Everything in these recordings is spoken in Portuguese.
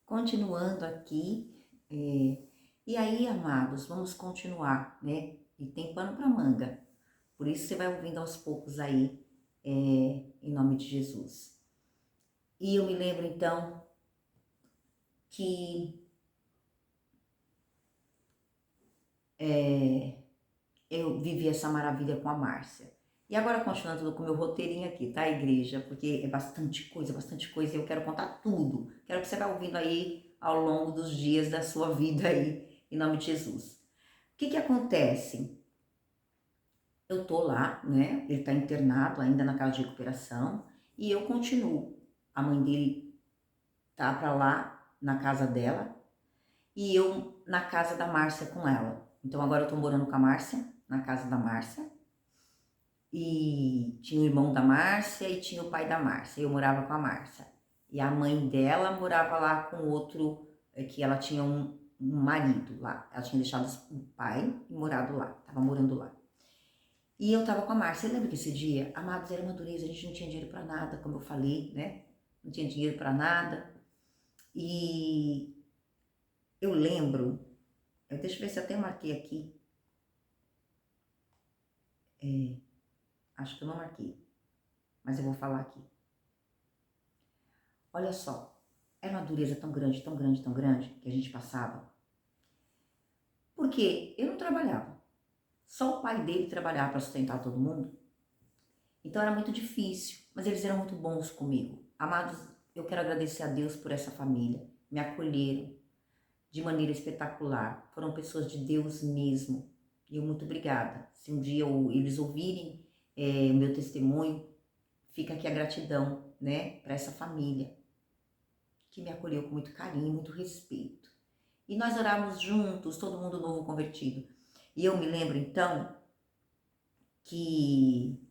Continuando aqui, e aí, amados, vamos continuar, né? E tem pano para manga. Por isso você vai ouvindo aos poucos aí, em nome de Jesus. E eu me lembro então que eu vivi essa maravilha com a Márcia. E agora continuando com o meu roteirinho aqui, tá, igreja? Porque é bastante coisa e eu quero contar tudo. Quero que você vá ouvindo aí ao longo dos dias da sua vida aí, em nome de Jesus. O que acontece? Eu tô lá, né? Ele tá internado ainda na casa de recuperação e eu continuo. A mãe dele tá pra lá na casa dela e eu na casa da Márcia com ela. Então agora eu tô morando com a Márcia, na casa da Márcia. E tinha o irmão da Márcia e tinha o pai da Márcia. Eu morava com a Márcia. E a mãe dela morava lá com outro, que ela tinha um marido lá. Ela tinha deixado o pai e morado lá, tava morando lá. E eu tava com a Márcia. Lembra que esse dia, amados, era uma dureza, a gente não tinha dinheiro pra nada, como eu falei, né? Não tinha dinheiro pra nada. E eu lembro, deixa eu ver se eu até marquei aqui. Acho que eu não marquei, mas eu vou falar aqui. Olha só, era uma dureza tão grande, tão grande, tão grande que a gente passava. Porque eu não trabalhava. Só o pai dele trabalhava para sustentar todo mundo. Então era muito difícil, mas eles eram muito bons comigo. Amados, eu quero agradecer a Deus por essa família. Me acolheram de maneira espetacular. Foram pessoas de Deus mesmo. E eu muito obrigada. Se um dia eles ouvirem o meu testemunho, fica aqui a gratidão, né, para essa família que me acolheu com muito carinho, muito respeito. E nós orávamos juntos, todo mundo novo convertido. E eu me lembro então que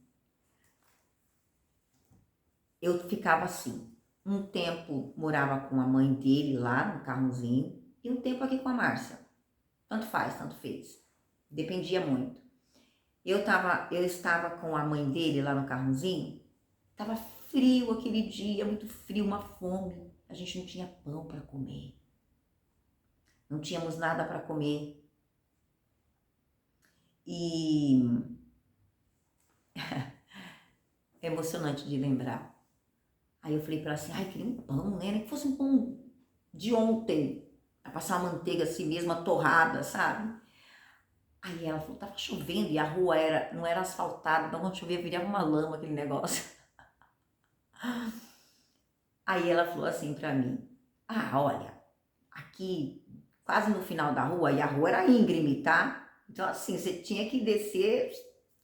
eu ficava assim. Um tempo morava com a mãe dele lá no Carmozinho e um tempo aqui com a Márcia. Tanto faz, tanto fez. Dependia muito. Eu estava com a mãe dele lá no Carmozinho. Tava frio aquele dia, muito frio, uma fome. A gente não tinha pão para comer. Não tínhamos nada para comer. E é emocionante de lembrar. Aí eu falei pra ela assim, ai, queria um pão, né? Nem que fosse um pão de ontem. Pra passar uma manteiga assim mesmo, uma torrada, sabe? Aí ela falou, tava chovendo e a rua não era asfaltada, então quando chovia virava uma lama aquele negócio. Aí ela falou assim pra mim, olha, aqui quase no final da rua, e a rua era íngreme, tá? Então assim, você tinha que descer,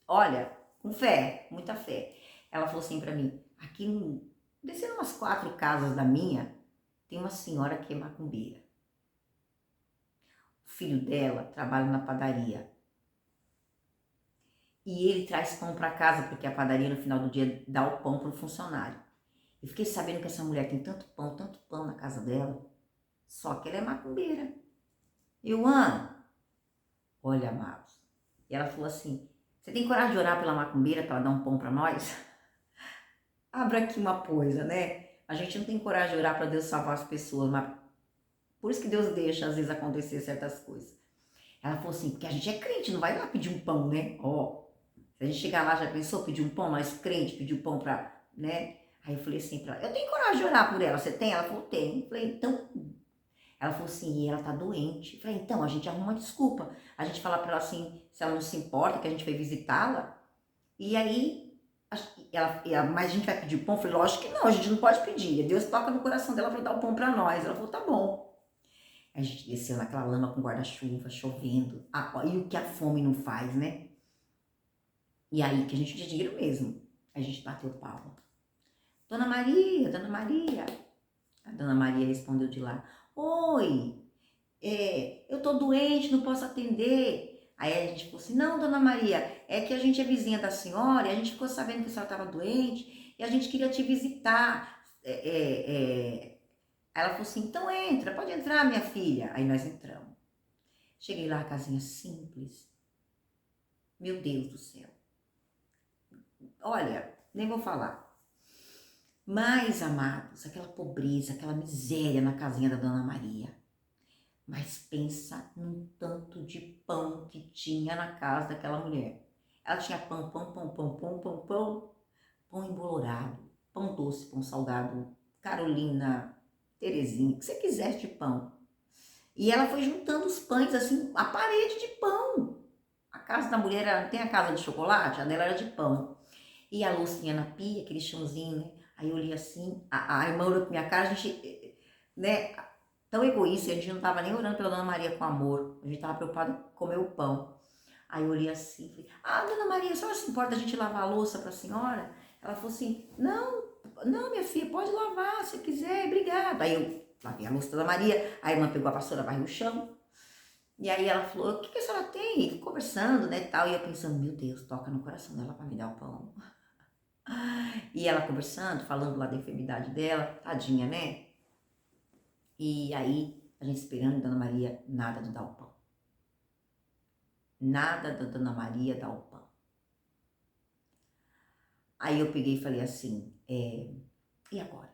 olha, com fé, muita fé. Ela falou assim pra mim, aqui descendo umas 4 casas da minha, tem uma senhora que é macumbeira. O filho dela trabalha na padaria. E ele traz pão para casa, porque a padaria no final do dia dá o pão pro funcionário. Eu fiquei sabendo que essa mulher tem tanto pão na casa dela, só que ela é macumbeira. Eu amo. Olha, amados. E ela falou assim, você tem coragem de orar pela macumbeira para ela dar um pão para nós? Abra aqui uma coisa, né? A gente não tem coragem de orar para Deus salvar as pessoas, mas por isso que Deus deixa às vezes acontecer certas coisas. Ela falou assim, porque a gente é crente, não vai lá pedir um pão, né? Se a gente chegar lá, já pensou pedir um pão? Nós crente, pedir um pão pra, né? Aí eu falei assim pra ela, eu tenho coragem de orar por ela, você tem? Ela falou, tem. Eu falei, então... Ela falou assim, e ela tá doente. Eu falei, então, a gente arruma uma desculpa. A gente fala pra ela assim, se ela não se importa, que a gente vai visitá-la. E aí, mas a gente vai pedir pão? Eu falei, lógico que não, a gente não pode pedir. Deus toca no coração dela pra dar o pão pra nós. Ela falou, tá bom. A gente desceu naquela lama com guarda-chuva, chovendo. E o que a fome não faz, né? E aí que a gente tinha dinheiro mesmo. A gente bateu palma. Dona Maria, Dona Maria. A Dona Maria respondeu de lá. Oi, eu tô doente, não posso atender. Aí a gente falou assim, não, Dona Maria, é que a gente é vizinha da senhora e a gente ficou sabendo que a senhora estava doente e a gente queria te visitar. Aí ela falou assim, então entra, pode entrar, minha filha. Aí nós entramos. Cheguei lá, a casinha simples. Meu Deus do céu. Olha, nem vou falar. Mas, amados, aquela pobreza, aquela miséria na casinha da Dona Maria. Mas pensa num tanto de pão que tinha na casa daquela mulher. Ela tinha pão embolorado, pão doce, pão salgado, Carolina, Terezinha, o que você quisesse de pão. E ela foi juntando os pães, assim, a parede de pão. A casa da mulher tem a casa de chocolate, a dela era de pão. E a loucinha na pia, aquele chãozinho, né? Aí eu olhei assim, a irmã olhou pra minha cara, a gente, né, tão egoísta, a gente não tava nem orando pela Dona Maria com amor, a gente tava preocupado em comer o pão. Aí eu olhei assim, falei, Dona Maria, a senhora se importa a gente lavar a louça pra senhora? Ela falou assim, não, minha filha, pode lavar se quiser, obrigada. Aí eu lavei a louça da Maria, a irmã pegou a vassoura, varreu o chão. E aí ela falou, o que a senhora tem? Conversando, né, tal. E eu pensando, meu Deus, toca no coração dela pra me dar o pão. E ela conversando, falando lá da enfermidade dela, tadinha, né? E aí, a gente esperando, Dona Maria, nada de dar o pão. Nada da Dona Maria dar o pão. Aí eu peguei e falei assim, e agora?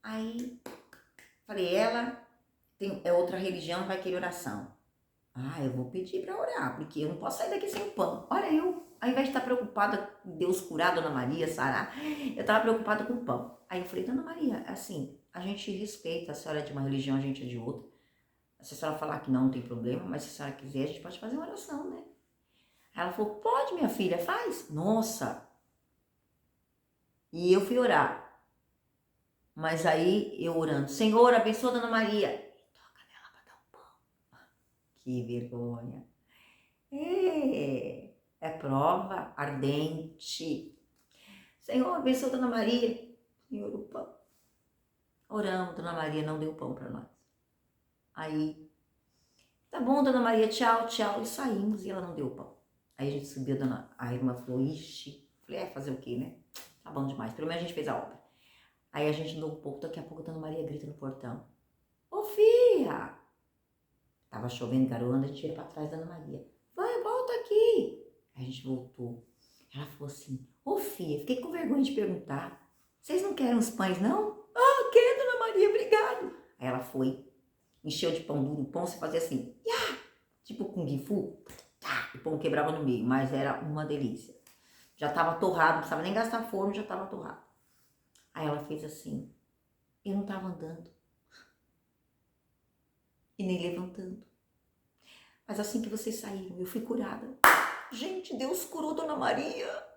Aí, falei, ela é outra religião, vai querer oração. Eu vou pedir para orar, porque eu não posso sair daqui sem o pão. Olha, eu, ao invés de estar preocupada com Deus curar, Dona Maria, sarar, eu estava preocupada com o pão. Aí eu falei, Dona Maria, assim, a gente respeita, a senhora é de uma religião, a gente é de outra. Se a senhora falar que não, não tem problema, mas se a senhora quiser, a gente pode fazer uma oração, né? Aí ela falou, pode, minha filha, faz. Nossa! E eu fui orar. Mas aí eu orando, Senhor, abençoa a Dona Maria. Toca nela para dar um pão. Que vergonha. É prova ardente. Senhor, abençoa a Dona Maria. Senhor, o pão. Oramos, Dona Maria não deu pão para nós. Aí, tá bom, Dona Maria, tchau, tchau. E saímos e ela não deu pão. Aí a gente subiu, a irmã falou, ixi. Falei, fazer o quê, né? Tá bom demais. Pelo menos a gente fez a obra. Aí a gente andou um pouco, daqui a pouco a Dona Maria grita no portão. Ô, filha! Tava chovendo, garoando, a gente ia pra trás da Dona Maria. Vai, volta aqui. Aí a gente voltou. Ela falou assim, ô filha, fiquei com vergonha de perguntar. Vocês não querem os pães, não? Quero, Dona Maria, obrigado. Aí ela foi, encheu de pão duro, o pão se fazia assim, tipo Kung Fu, o pão quebrava no meio, mas era uma delícia. Já tava torrado, não precisava nem gastar forno, já tava torrado. Aí ela fez assim, eu não tava andando e nem levantando. Mas assim que vocês saíram, eu fui curada. Gente, Deus curou Dona Maria.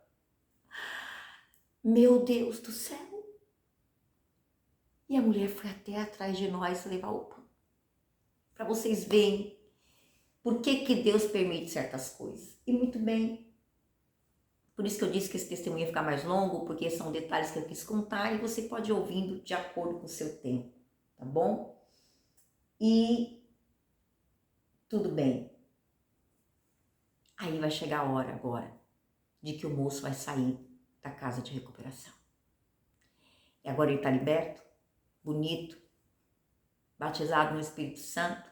Meu Deus do céu. E a mulher foi até atrás de nós levar o pão. Para vocês verem por que Deus permite certas coisas. E muito bem. Por isso que eu disse que esse testemunho ia ficar mais longo, porque são detalhes que eu quis contar e você pode ir ouvindo de acordo com o seu tempo, tá bom? E tudo bem. Aí vai chegar a hora agora de que o moço vai sair da casa de recuperação. E agora ele está liberto, bonito, batizado no Espírito Santo,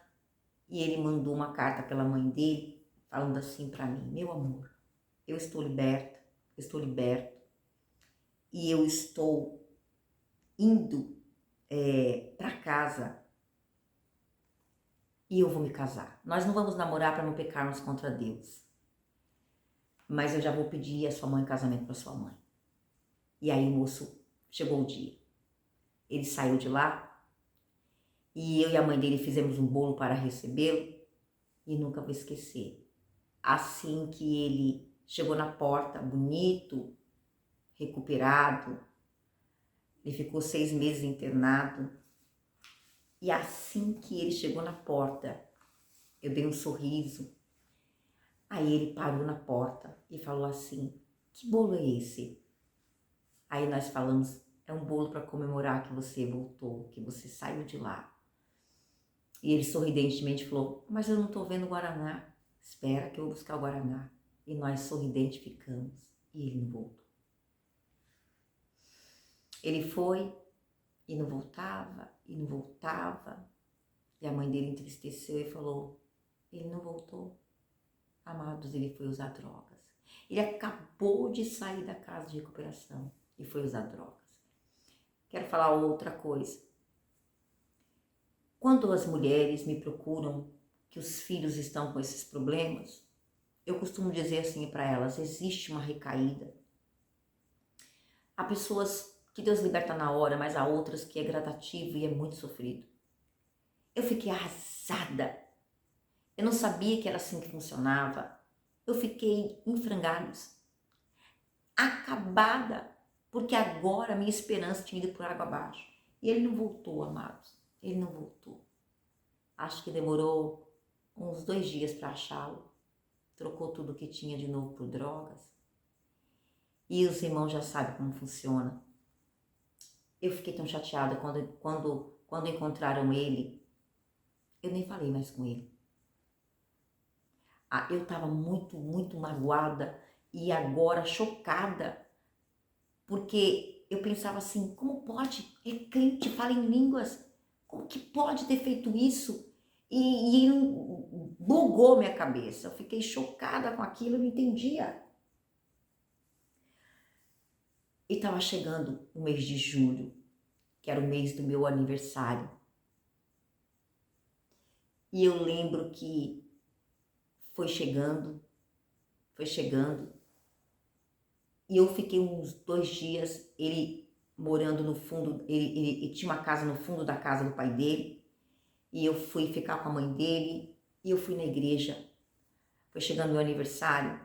e ele mandou uma carta pela mãe dele, falando assim para mim, meu amor, eu estou liberto, e eu estou indo para casa e eu vou me casar. Nós não vamos namorar para não pecarmos contra Deus, mas eu já vou pedir a sua mãe em casamento para sua mãe. E aí o moço, chegou o dia, ele saiu de lá, e eu e a mãe dele fizemos um bolo para recebê-lo, e nunca vou esquecer. Assim que ele chegou na porta, bonito, recuperado, ele ficou 6 meses internado, e assim que ele chegou na porta, eu dei um sorriso, aí ele parou na porta e falou assim, que bolo é esse? Aí nós falamos, é um bolo para comemorar que você voltou, que você saiu de lá. E ele sorridentemente falou, mas eu não estou vendo o Guaraná. Espera que eu vou buscar o Guaraná. E nós sorridente ficamos. E ele não voltou. Ele foi e não voltava, e não voltava. E a mãe dele entristeceu e falou, ele não voltou. Amados, ele foi usar drogas. Ele acabou de sair da casa de recuperação. e foi usar drogas. Quero falar outra coisa. Quando as mulheres me procuram que os filhos estão com esses problemas, eu costumo dizer assim para elas, existe uma recaída. Há pessoas que Deus liberta na hora, mas há outras que é gradativo e é muito sofrido. Eu fiquei arrasada. Eu não sabia que era assim que funcionava. Eu fiquei em frangalhos, acabada, porque agora a minha esperança tinha ido por água abaixo. E ele não voltou, amados. Ele não voltou. Acho que demorou uns 2 dias para achá-lo. Trocou tudo que tinha de novo por drogas. E os irmãos já sabem como funciona. Eu fiquei tão chateada quando encontraram ele. Eu nem falei mais com ele. Eu estava muito, muito magoada e agora chocada. Porque eu pensava assim, como pode? É crente, fala em línguas. Como que pode ter feito isso? E bugou minha cabeça. Eu fiquei chocada com aquilo, eu não entendia. E estava chegando o mês de julho, que era o mês do meu aniversário. E eu lembro que foi chegando. E eu fiquei uns 2 dias, ele morando no fundo, ele tinha uma casa no fundo da casa do pai dele. E eu fui ficar com a mãe dele, e eu fui na igreja. Foi chegando meu aniversário,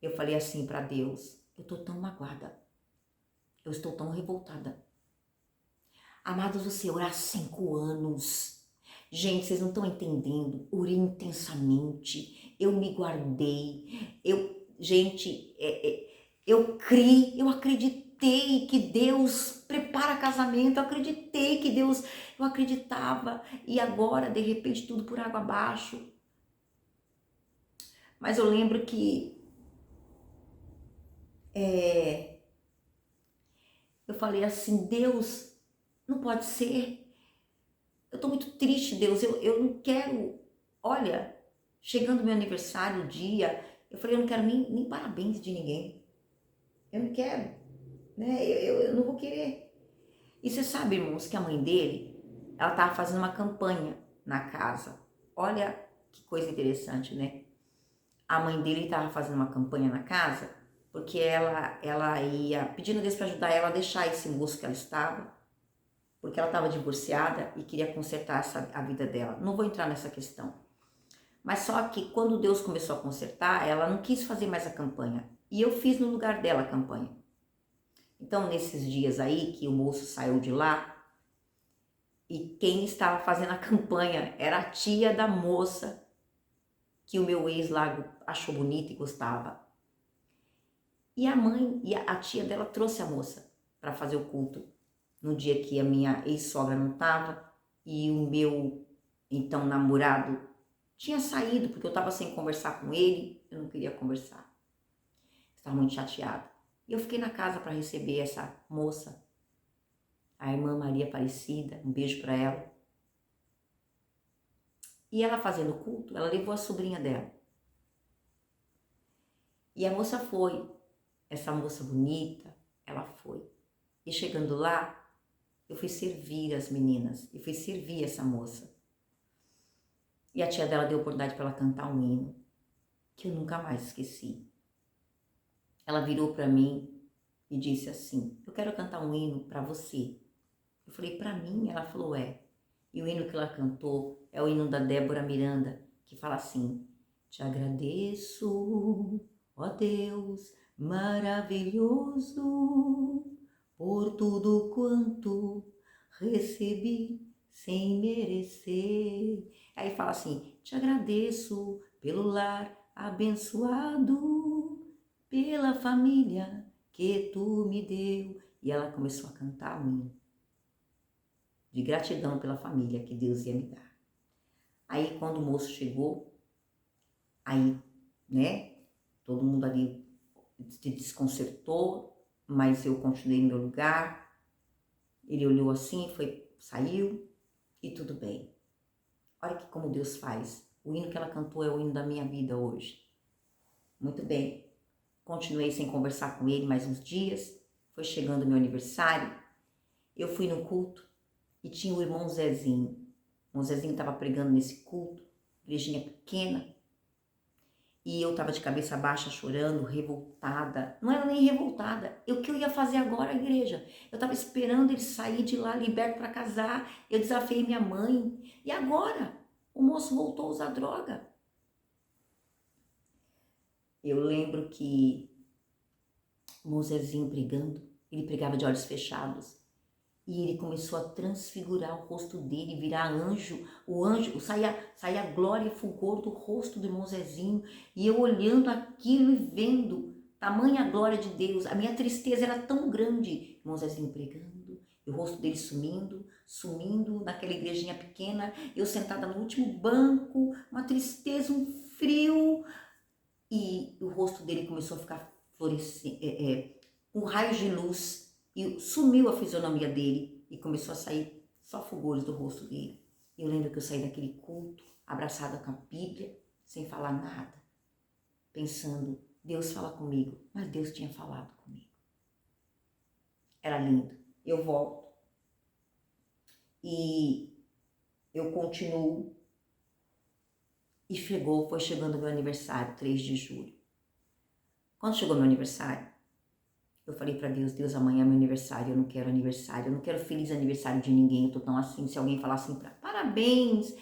eu falei assim para Deus, eu tô tão magoada, eu estou tão revoltada. Amados, você orar 5 anos. Gente, vocês não estão entendendo, orei intensamente, eu me guardei, eu criei, eu acreditei que Deus prepara casamento, eu acreditava, e agora, de repente, tudo por água abaixo. Mas eu lembro que eu falei assim, Deus, não pode ser, eu tô muito triste, Deus, eu não quero, olha, chegando meu aniversário, o dia, eu falei, eu não quero nem parabéns de ninguém, eu não quero, né, eu não vou querer. E você sabe, irmãos, que a mãe dele, ela tava fazendo uma campanha na casa, olha que coisa interessante, né, a mãe dele tava fazendo uma campanha na casa, porque ela ia pedindo a Deus para ajudar ela a deixar esse moço que ela estava, porque ela estava divorciada e queria consertar a vida dela. Não vou entrar nessa questão. Mas só que quando Deus começou a consertar, ela não quis fazer mais a campanha. E eu fiz no lugar dela a campanha. Então, nesses dias aí que o moço saiu de lá, e quem estava fazendo a campanha era a tia da moça que o meu ex lá achou bonita e gostava. E a mãe e a tia dela trouxe a moça para fazer o culto no dia que a minha ex-sogra não estava e o meu então namorado tinha saído porque eu estava sem conversar com ele, eu não queria conversar. Estava muito chateada. E eu fiquei na casa para receber essa moça, a irmã Maria Aparecida, um beijo para ela. E ela fazendo o culto, ela levou a sobrinha dela. E a moça foi, essa moça bonita, ela foi. E chegando lá, eu fui servir as meninas, eu fui servir essa moça. E a tia dela deu a oportunidade para ela cantar um hino, que eu nunca mais esqueci. Ela virou para mim e disse assim, eu quero cantar um hino para você. Eu falei, para mim? Ela falou, é. E o hino que ela cantou é o hino da Débora Miranda, que fala assim, te agradeço, ó Deus maravilhoso, por tudo quanto recebi sem merecer. Aí fala assim, te agradeço pelo lar abençoado, pela família que tu me deu. E ela começou a cantar um hino de gratidão pela família que Deus ia me dar. Aí quando o moço chegou, aí, né, todo mundo ali se desconcertou, mas eu continuei no meu lugar. Ele olhou assim, saiu e tudo bem. Olha que como Deus faz. O hino que ela cantou é o hino da minha vida hoje. Muito bem. Continuei sem conversar com ele mais uns dias. foi chegando o meu aniversário, eu fui no culto e tinha o irmão Zezinho. O irmão Zezinho estava pregando nesse culto, igrejinha pequena, e eu estava de cabeça baixa, chorando, revoltada. Não era nem revoltada. O que eu ia fazer agora à igreja? Eu estava esperando ele sair de lá, liberto para casar. Eu desafiei minha mãe. E agora? O moço voltou a usar droga. Eu lembro que o Mozezinho pregando, ele pregava de olhos fechados. E ele começou a transfigurar o rosto dele, virar anjo. O anjo, saía glória e fulgor do rosto do irmão Zezinho. E eu olhando aquilo e vendo tamanha glória de Deus. A minha tristeza era tão grande. O irmão Zezinho pregando, e o rosto dele sumindo naquela igrejinha pequena. Eu sentada no último banco, uma tristeza, um frio. E o rosto dele começou a ficar florescente, com raios de luz. E sumiu a fisionomia dele e começou a sair só fulgores do rosto dele. Eu lembro que eu saí daquele culto, abraçada com a Bíblia, sem falar nada, pensando, Deus fala comigo, mas Deus tinha falado comigo. Era lindo. Eu volto e eu continuo e foi chegando o meu aniversário, 3 de julho. Quando chegou meu aniversário, eu falei para Deus, Deus, amanhã é meu aniversário, eu não quero feliz aniversário de ninguém, eu tô tão assim, se alguém falar assim, parabéns,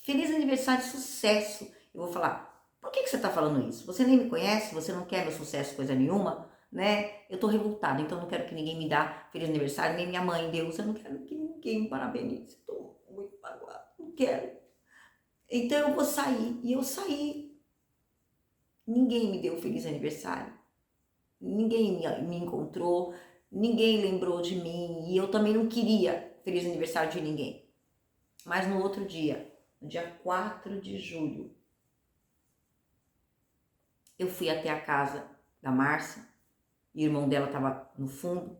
feliz aniversário, sucesso, eu vou falar, por que você tá falando isso? Você nem me conhece, você não quer meu sucesso, coisa nenhuma, né? Eu tô revoltada, então eu não quero que ninguém me dá feliz aniversário, nem minha mãe, Deus, eu não quero que ninguém me parabenize, tô muito magoada, não quero. Então eu vou sair, e eu saí, ninguém me deu feliz aniversário. Ninguém me encontrou, ninguém lembrou de mim e eu também não queria feliz aniversário de ninguém. Mas no outro dia, no dia 4 de julho, eu fui até a casa da Márcia e o irmão dela estava no fundo,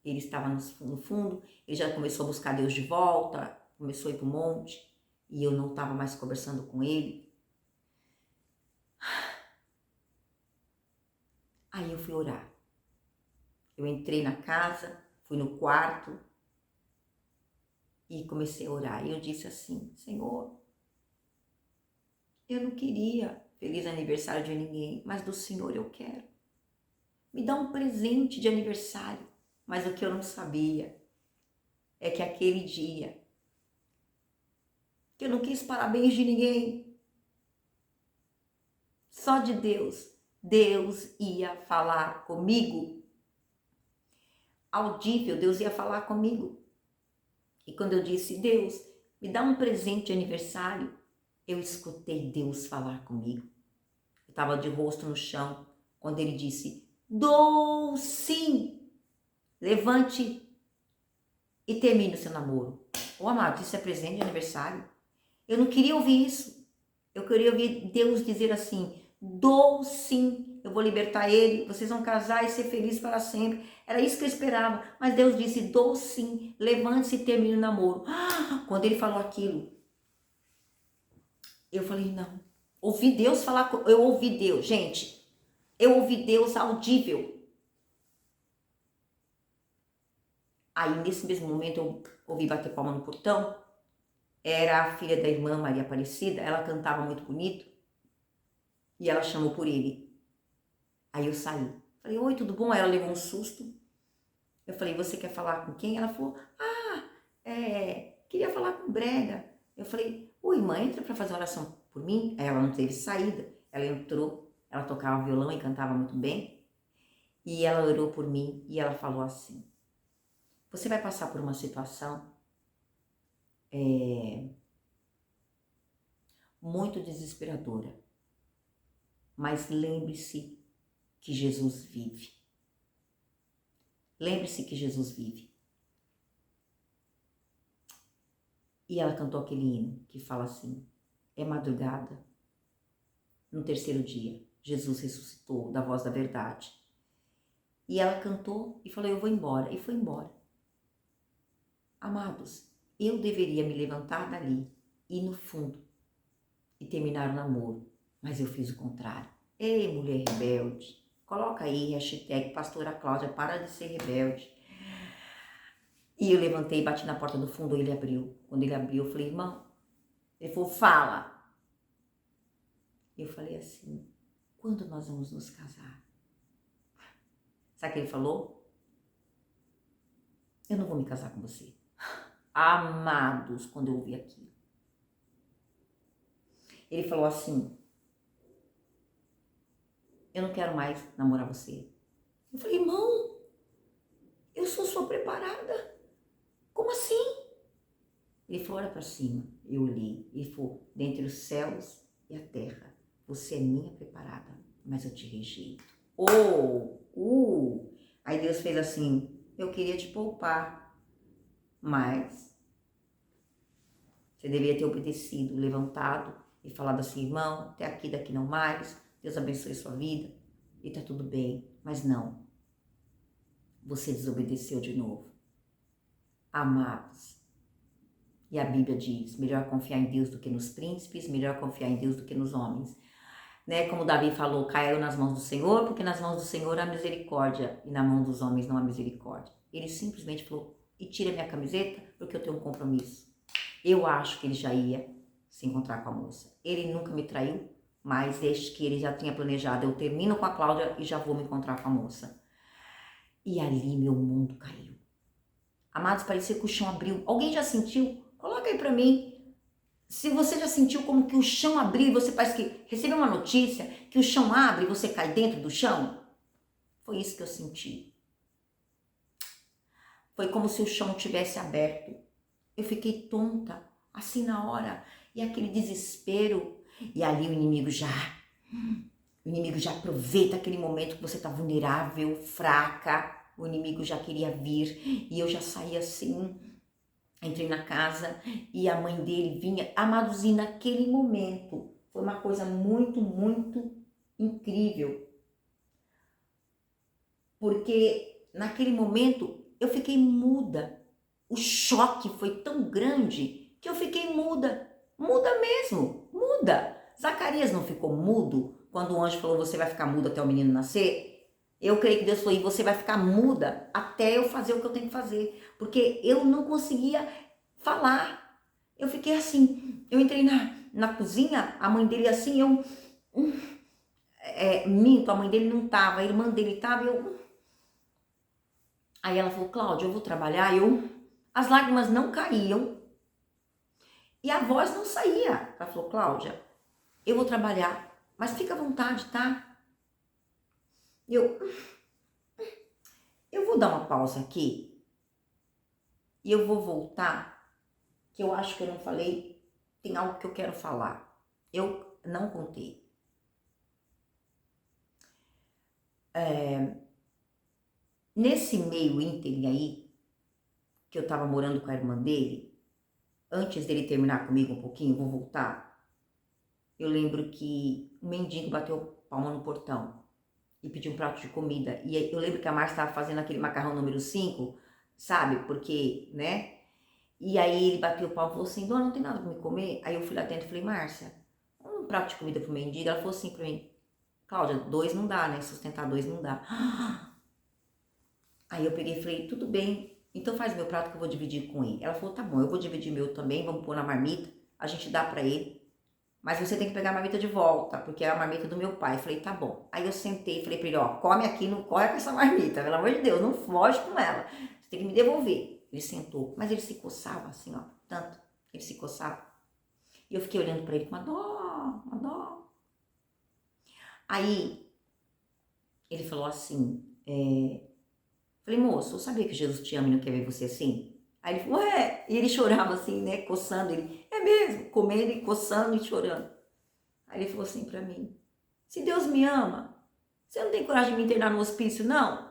ele estava no fundo, ele já começou a buscar Deus de volta, começou a ir para o monte e eu não estava mais conversando com ele. Aí eu fui orar. Eu entrei na casa, fui no quarto e comecei a orar. E eu disse assim, Senhor, eu não queria feliz aniversário de ninguém, mas do Senhor eu quero. Me dá um presente de aniversário. Mas o que eu não sabia é que aquele dia que eu não quis parabéns de ninguém, só de Deus, Deus ia falar comigo. Audível, Deus ia falar comigo. E quando eu disse, Deus, me dá um presente de aniversário, eu escutei Deus falar comigo. Eu estava de rosto no chão, quando ele disse, dou sim, levante e termine o seu namoro. Ô amado, isso é presente de aniversário? Eu não queria ouvir isso. Eu queria ouvir Deus dizer assim, dou sim, eu vou libertar ele, vocês vão casar e ser felizes para sempre. Era isso que eu esperava. Mas Deus disse, dou sim, levante-se e termine o namoro. Quando ele falou aquilo, eu falei, não. Ouvi Deus falar, eu ouvi Deus, gente, eu ouvi Deus audível. Aí, nesse mesmo momento, eu ouvi bater palma no portão. Era a filha da irmã Maria Aparecida, ela cantava muito bonito. E ela chamou por ele. Aí eu saí. Falei, oi, tudo bom? Aí ela levou um susto. Eu falei, você quer falar com quem? Ela falou, queria falar com o Brega. Eu falei, oi, irmã, entra pra fazer oração por mim. Aí ela não teve saída. Ela entrou, ela tocava violão e cantava muito bem. E ela orou por mim e ela falou assim, você vai passar por uma situação muito desesperadora, mas lembre-se que Jesus vive. Lembre-se que Jesus vive. E ela cantou aquele hino que fala assim, é madrugada, no terceiro dia, Jesus ressuscitou da voz da verdade. E ela cantou e falou, eu vou embora, e foi embora. Amados, eu deveria me levantar dali, ir no fundo e terminar o namoro, mas eu fiz o contrário. Ei, mulher rebelde, Coloca aí, hashtag Pastora Cláudia, para de ser rebelde. E eu levantei, bati na porta do fundo, ele abriu. Quando ele abriu, eu falei, irmão, ele falou, fala. Eu falei assim, quando nós vamos nos casar? Sabe o que ele falou? Eu não vou me casar com você. Amados, quando eu ouvi aquilo. Ele falou assim, eu não quero mais namorar você. Eu falei, irmão, eu sou sua preparada. Como assim? Ele falou, olha para cima. Eu olhei. Ele falou, dentre os céus e a terra, você é minha preparada, mas eu te rejeito. Aí Deus fez assim, eu queria te poupar, mas você deveria ter obedecido, levantado e falado assim, irmão, até aqui, daqui não mais, Deus abençoe sua vida e tá tudo bem. Mas não, você desobedeceu de novo. Amados, e a Bíblia diz, melhor confiar em Deus do que nos príncipes, melhor confiar em Deus do que nos homens. Né? Como Davi falou, caiu nas mãos do Senhor, porque nas mãos do Senhor há misericórdia e na mão dos homens não há misericórdia. Ele simplesmente falou, e tira minha camiseta porque eu tenho um compromisso. Eu acho que ele já ia se encontrar com a moça. Ele nunca me traiu, mas desde que ele já tinha planejado, eu termino com a Cláudia e já vou me encontrar com a moça. E ali meu mundo caiu. Amados, parecia que o chão abriu. Alguém já sentiu? Coloca aí pra mim. Se você já sentiu como que o chão abriu e você parece que recebeu uma notícia que o chão abre e você cai dentro do chão? Foi isso que eu senti. Foi como se o chão tivesse aberto. Eu fiquei tonta, assim na hora. E aquele desespero. E ali o inimigo já aproveita aquele momento que você está vulnerável, fraca. O inimigo já queria vir. E eu já saí assim. Entrei na casa e a mãe dele vinha. Amados, e naquele momento foi uma coisa muito, muito incrível. Porque naquele momento eu fiquei muda. O choque foi tão grande que eu fiquei muda. Muda mesmo, muda. Zacarias não ficou mudo quando o anjo falou, você vai ficar mudo até o menino nascer? Eu creio que Deus falou, e você vai ficar muda até eu fazer o que eu tenho que fazer. Porque eu não conseguia falar. Eu fiquei assim, eu entrei na cozinha, a mãe dele assim, minto, a mãe dele não tava, a irmã dele tava, Aí ela falou, Cláudia, eu vou trabalhar, as lágrimas não caíam e a voz não saía. Ela falou, Cláudia, eu vou trabalhar, mas fica à vontade, tá? Eu vou dar uma pausa aqui e eu vou voltar, que eu acho que eu não falei, tem algo que eu quero falar. Eu não contei. Nesse meio ínterim aí, que eu tava morando com a irmã dele, antes dele terminar comigo um pouquinho, vou voltar, eu lembro que um mendigo bateu palma no portão e pediu um prato de comida. E eu lembro que a Márcia estava fazendo aquele macarrão número 5, sabe? Porque, né? E aí ele bateu o palmo e falou assim, dona, não tem nada para me comer? Aí eu fui lá dentro e falei, Márcia, um prato de comida pro mendigo? Ela falou assim pra mim, Cláudia, 2 não dá, né? Sustentar 2 não dá. Aí eu peguei e falei, tudo bem, então faz meu prato que eu vou dividir com ele. Ela falou, tá bom, eu vou dividir meu também, vamos pôr na marmita, a gente dá pra ele. Mas você tem que pegar a marmita de volta, porque é a marmita do meu pai. Eu falei, tá bom. Aí eu sentei e falei pra ele, ó, come aqui, não corre com essa marmita, pelo amor de Deus, não foge com ela. Você tem que me devolver. Ele sentou, mas ele se coçava assim, ó, tanto. Ele se coçava. E eu fiquei olhando pra ele com uma dó. Aí, ele falou assim, falei, moço, eu sabia que Jesus te ama e não quer ver você assim? Aí ele falou, e ele chorava assim, né, coçando ele. É mesmo, comendo e coçando e chorando. Aí ele falou assim pra mim, se Deus me ama, você não tem coragem de me internar no hospício, não?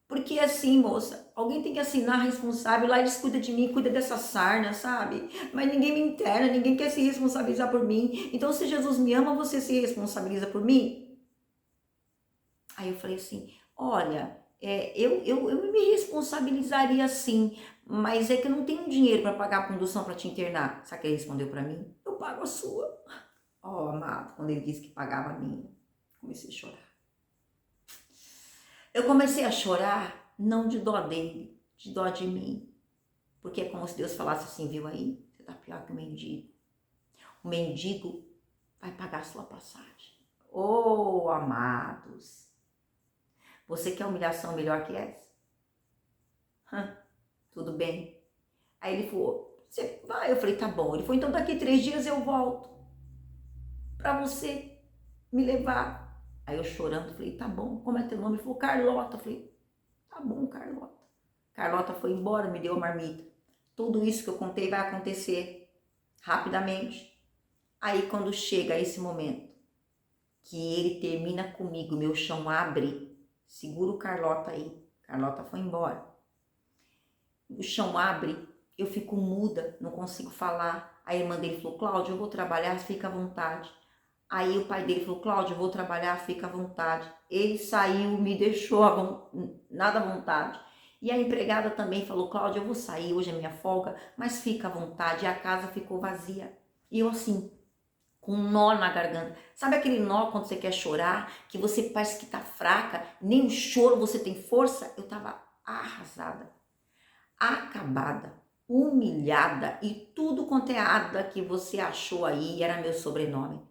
Porque assim, moça, alguém tem que assinar responsável, lá eles cuidam de mim, cuidam dessa sarna, sabe? Mas ninguém me interna, ninguém quer se responsabilizar por mim. Então, se Jesus me ama, você se responsabiliza por mim? Aí eu falei assim, olha, eu me responsabilizaria sim, mas é que eu não tenho dinheiro para pagar a condução para te internar. Sabe o que ele respondeu para mim? Eu pago a sua. Amado, quando ele disse que pagava a minha. Comecei a chorar. Eu comecei a chorar, não de dó dele, de dó de mim. Porque é como se Deus falasse assim, viu aí? Você tá pior que o mendigo. O mendigo vai pagar a sua passagem. Oh, amados! Você quer humilhação melhor que essa? Tudo bem. Aí ele falou, você vai? Eu falei, tá bom. Ele falou, então daqui 3 dias eu volto pra você me levar. Aí eu chorando, falei, tá bom. Como é teu nome? Ele falou, Carlota. Eu falei, tá bom, Carlota. Carlota foi embora, me deu a marmita. Tudo isso que eu contei vai acontecer rapidamente. Aí quando chega esse momento, que ele termina comigo, meu chão abre, segura o Carlota aí. Carlota foi embora. O chão abre, eu fico muda, não consigo falar. A irmã dele falou, Cláudio, eu vou trabalhar, fica à vontade. Aí o pai dele falou, Cláudio, eu vou trabalhar, fica à vontade. Ele saiu, me deixou nada à vontade. E a empregada também falou, Cláudio, eu vou sair, hoje é minha folga, mas fica à vontade. E a casa ficou vazia. E eu assim, com um nó na garganta. Sabe aquele nó quando você quer chorar, que você parece que tá fraca, nem o choro você tem força? Eu tava arrasada, acabada, humilhada e tudo quanto é ada que você achou aí era meu sobrenome.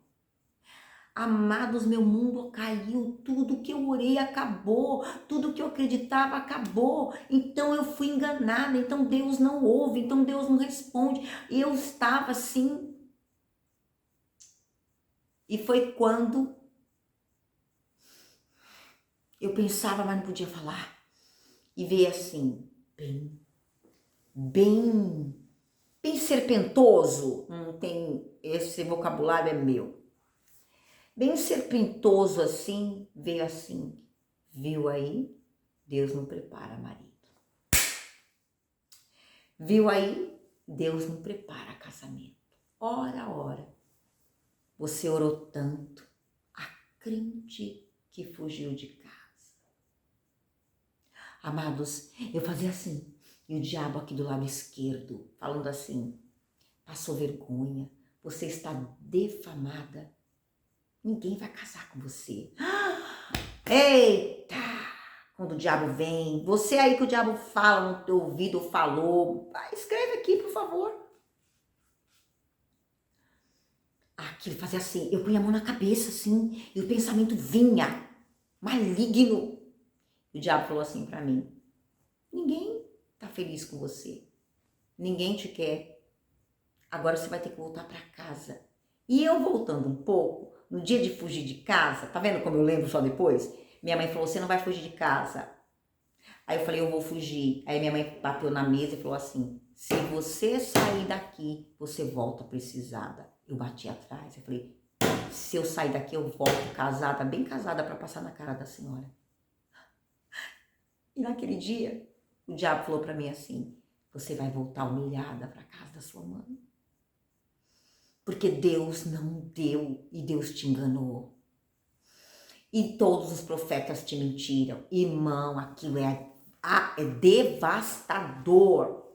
Amados, meu mundo caiu, tudo que eu orei acabou, tudo que eu acreditava acabou, então eu fui enganada, então Deus não ouve, então Deus não responde, e eu estava assim. E foi quando eu pensava, mas não podia falar, e veio assim, bem serpentoso, não tem, esse vocabulário é meu. Bem serpentoso assim, veio assim, viu aí? Deus não prepara marido. Viu aí? Deus não prepara casamento. Ora, você orou tanto, a crente que fugiu de casa. Amados, eu fazia assim, e o diabo aqui do lado esquerdo, falando assim, passou vergonha, você está defamada. Ninguém vai casar com você. Eita! Quando o diabo vem, você aí que o diabo fala no teu ouvido, falou, escreve aqui, por favor. Aquilo fazia assim, eu punha a mão na cabeça assim, e o pensamento vinha, maligno. O diabo falou assim pra mim, ninguém tá feliz com você, ninguém te quer, agora você vai ter que voltar pra casa. E eu voltando um pouco, no dia de fugir de casa, tá vendo como eu lembro só depois? Minha mãe falou, você não vai fugir de casa. Aí eu falei, eu vou fugir. Aí minha mãe bateu na mesa e falou assim, se você sair daqui, você volta precisada. Eu bati atrás, eu falei, se eu sair daqui, eu volto casada, bem casada, para passar na cara da senhora. E naquele dia, o diabo falou para mim assim, você vai voltar humilhada para casa da sua mãe. Porque Deus não deu e Deus te enganou. E todos os profetas te mentiram. Irmão, aquilo é devastador.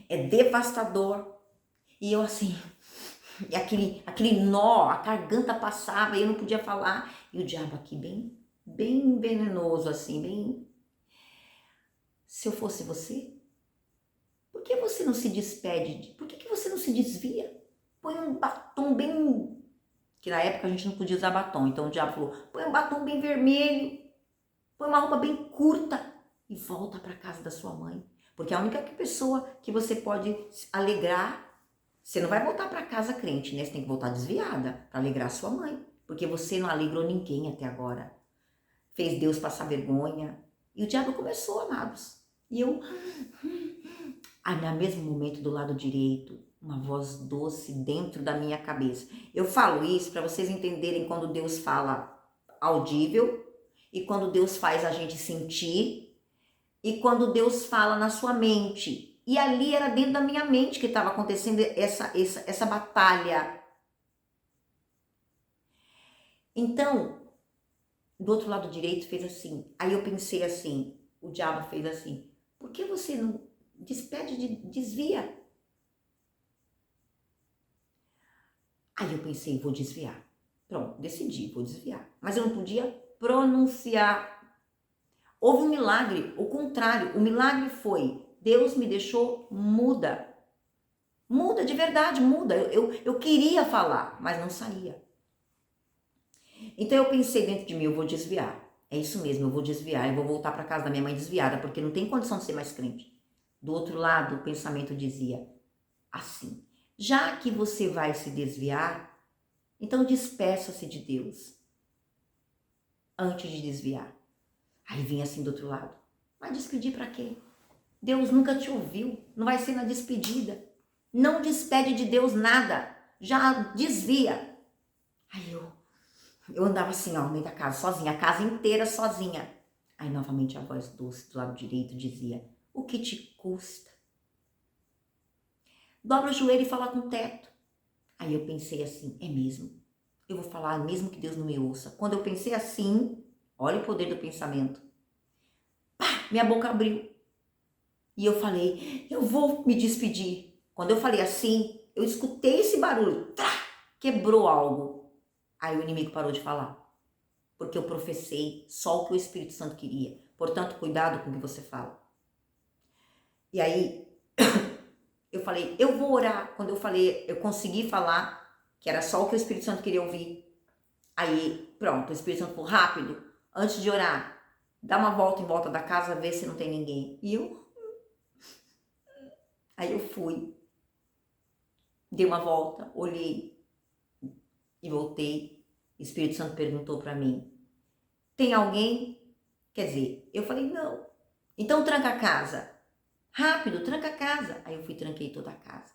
É devastador. E eu assim, aquele nó, a garganta passava e eu não podia falar. E o diabo aqui bem venenoso assim, bem... Se eu fosse você, por que você não se despede? Por que você não se desvia? Põe um batom bem... Que na época a gente não podia usar batom. Então o diabo falou, põe um batom bem vermelho, põe uma roupa bem curta e volta para casa da sua mãe. Porque a única pessoa que você pode alegrar, você não vai voltar para casa crente, né? Você tem que voltar desviada para alegrar sua mãe. Porque você não alegrou ninguém até agora. Fez Deus passar vergonha. E o diabo começou, amados. E eu... Aí, no mesmo momento, do lado direito, uma voz doce dentro da minha cabeça. Eu falo isso para vocês entenderem quando Deus fala audível e quando Deus faz a gente sentir e quando Deus fala na sua mente. E ali era dentro da minha mente que estava acontecendo essa batalha. Então, do outro lado direito fez assim. Aí eu pensei assim, o diabo fez assim, por que você não desvia? Aí eu pensei, vou desviar. Pronto, decidi, vou desviar. Mas eu não podia pronunciar. Houve um milagre, o contrário, o milagre foi, Deus me deixou muda. Muda, de verdade, muda. Eu queria falar, mas não saía. Então eu pensei dentro de mim, eu vou desviar. É isso mesmo, eu vou desviar, eu vou voltar para casa da minha mãe desviada, porque não tem condição de ser mais crente. Do outro lado, o pensamento dizia assim: já que você vai se desviar, então despeça-se de Deus antes de desviar. Aí vinha assim do outro lado: mas despedir para quê? Deus nunca te ouviu, não vai ser na despedida. Não despede de Deus nada, já desvia. Aí eu andava assim, ó, no meio da casa, sozinha, a casa inteira sozinha. Aí novamente a voz doce do lado direito dizia: o que te custa? Dobra o joelho e fala com o teto. Aí eu pensei assim: é mesmo, eu vou falar mesmo que Deus não me ouça. Quando eu pensei assim, olha o poder do pensamento, pá, minha boca abriu. E eu falei: eu vou me despedir. Quando eu falei assim, eu escutei esse barulho, tá, quebrou algo. Aí o inimigo parou de falar, porque eu professei só o que o Espírito Santo queria. Portanto, cuidado com o que você fala. E aí, eu falei: eu vou orar. Quando eu falei, eu consegui falar, que era só o que o Espírito Santo queria ouvir. Aí, pronto, o Espírito Santo falou: rápido, antes de orar, dá uma volta em volta da casa, vê se não tem ninguém. Aí eu fui, dei uma volta, olhei e voltei. O Espírito Santo perguntou para mim: tem alguém? Quer dizer, eu falei: não. Então tranca a casa. Rápido, tranca a casa. Aí eu fui, tranquei toda a casa.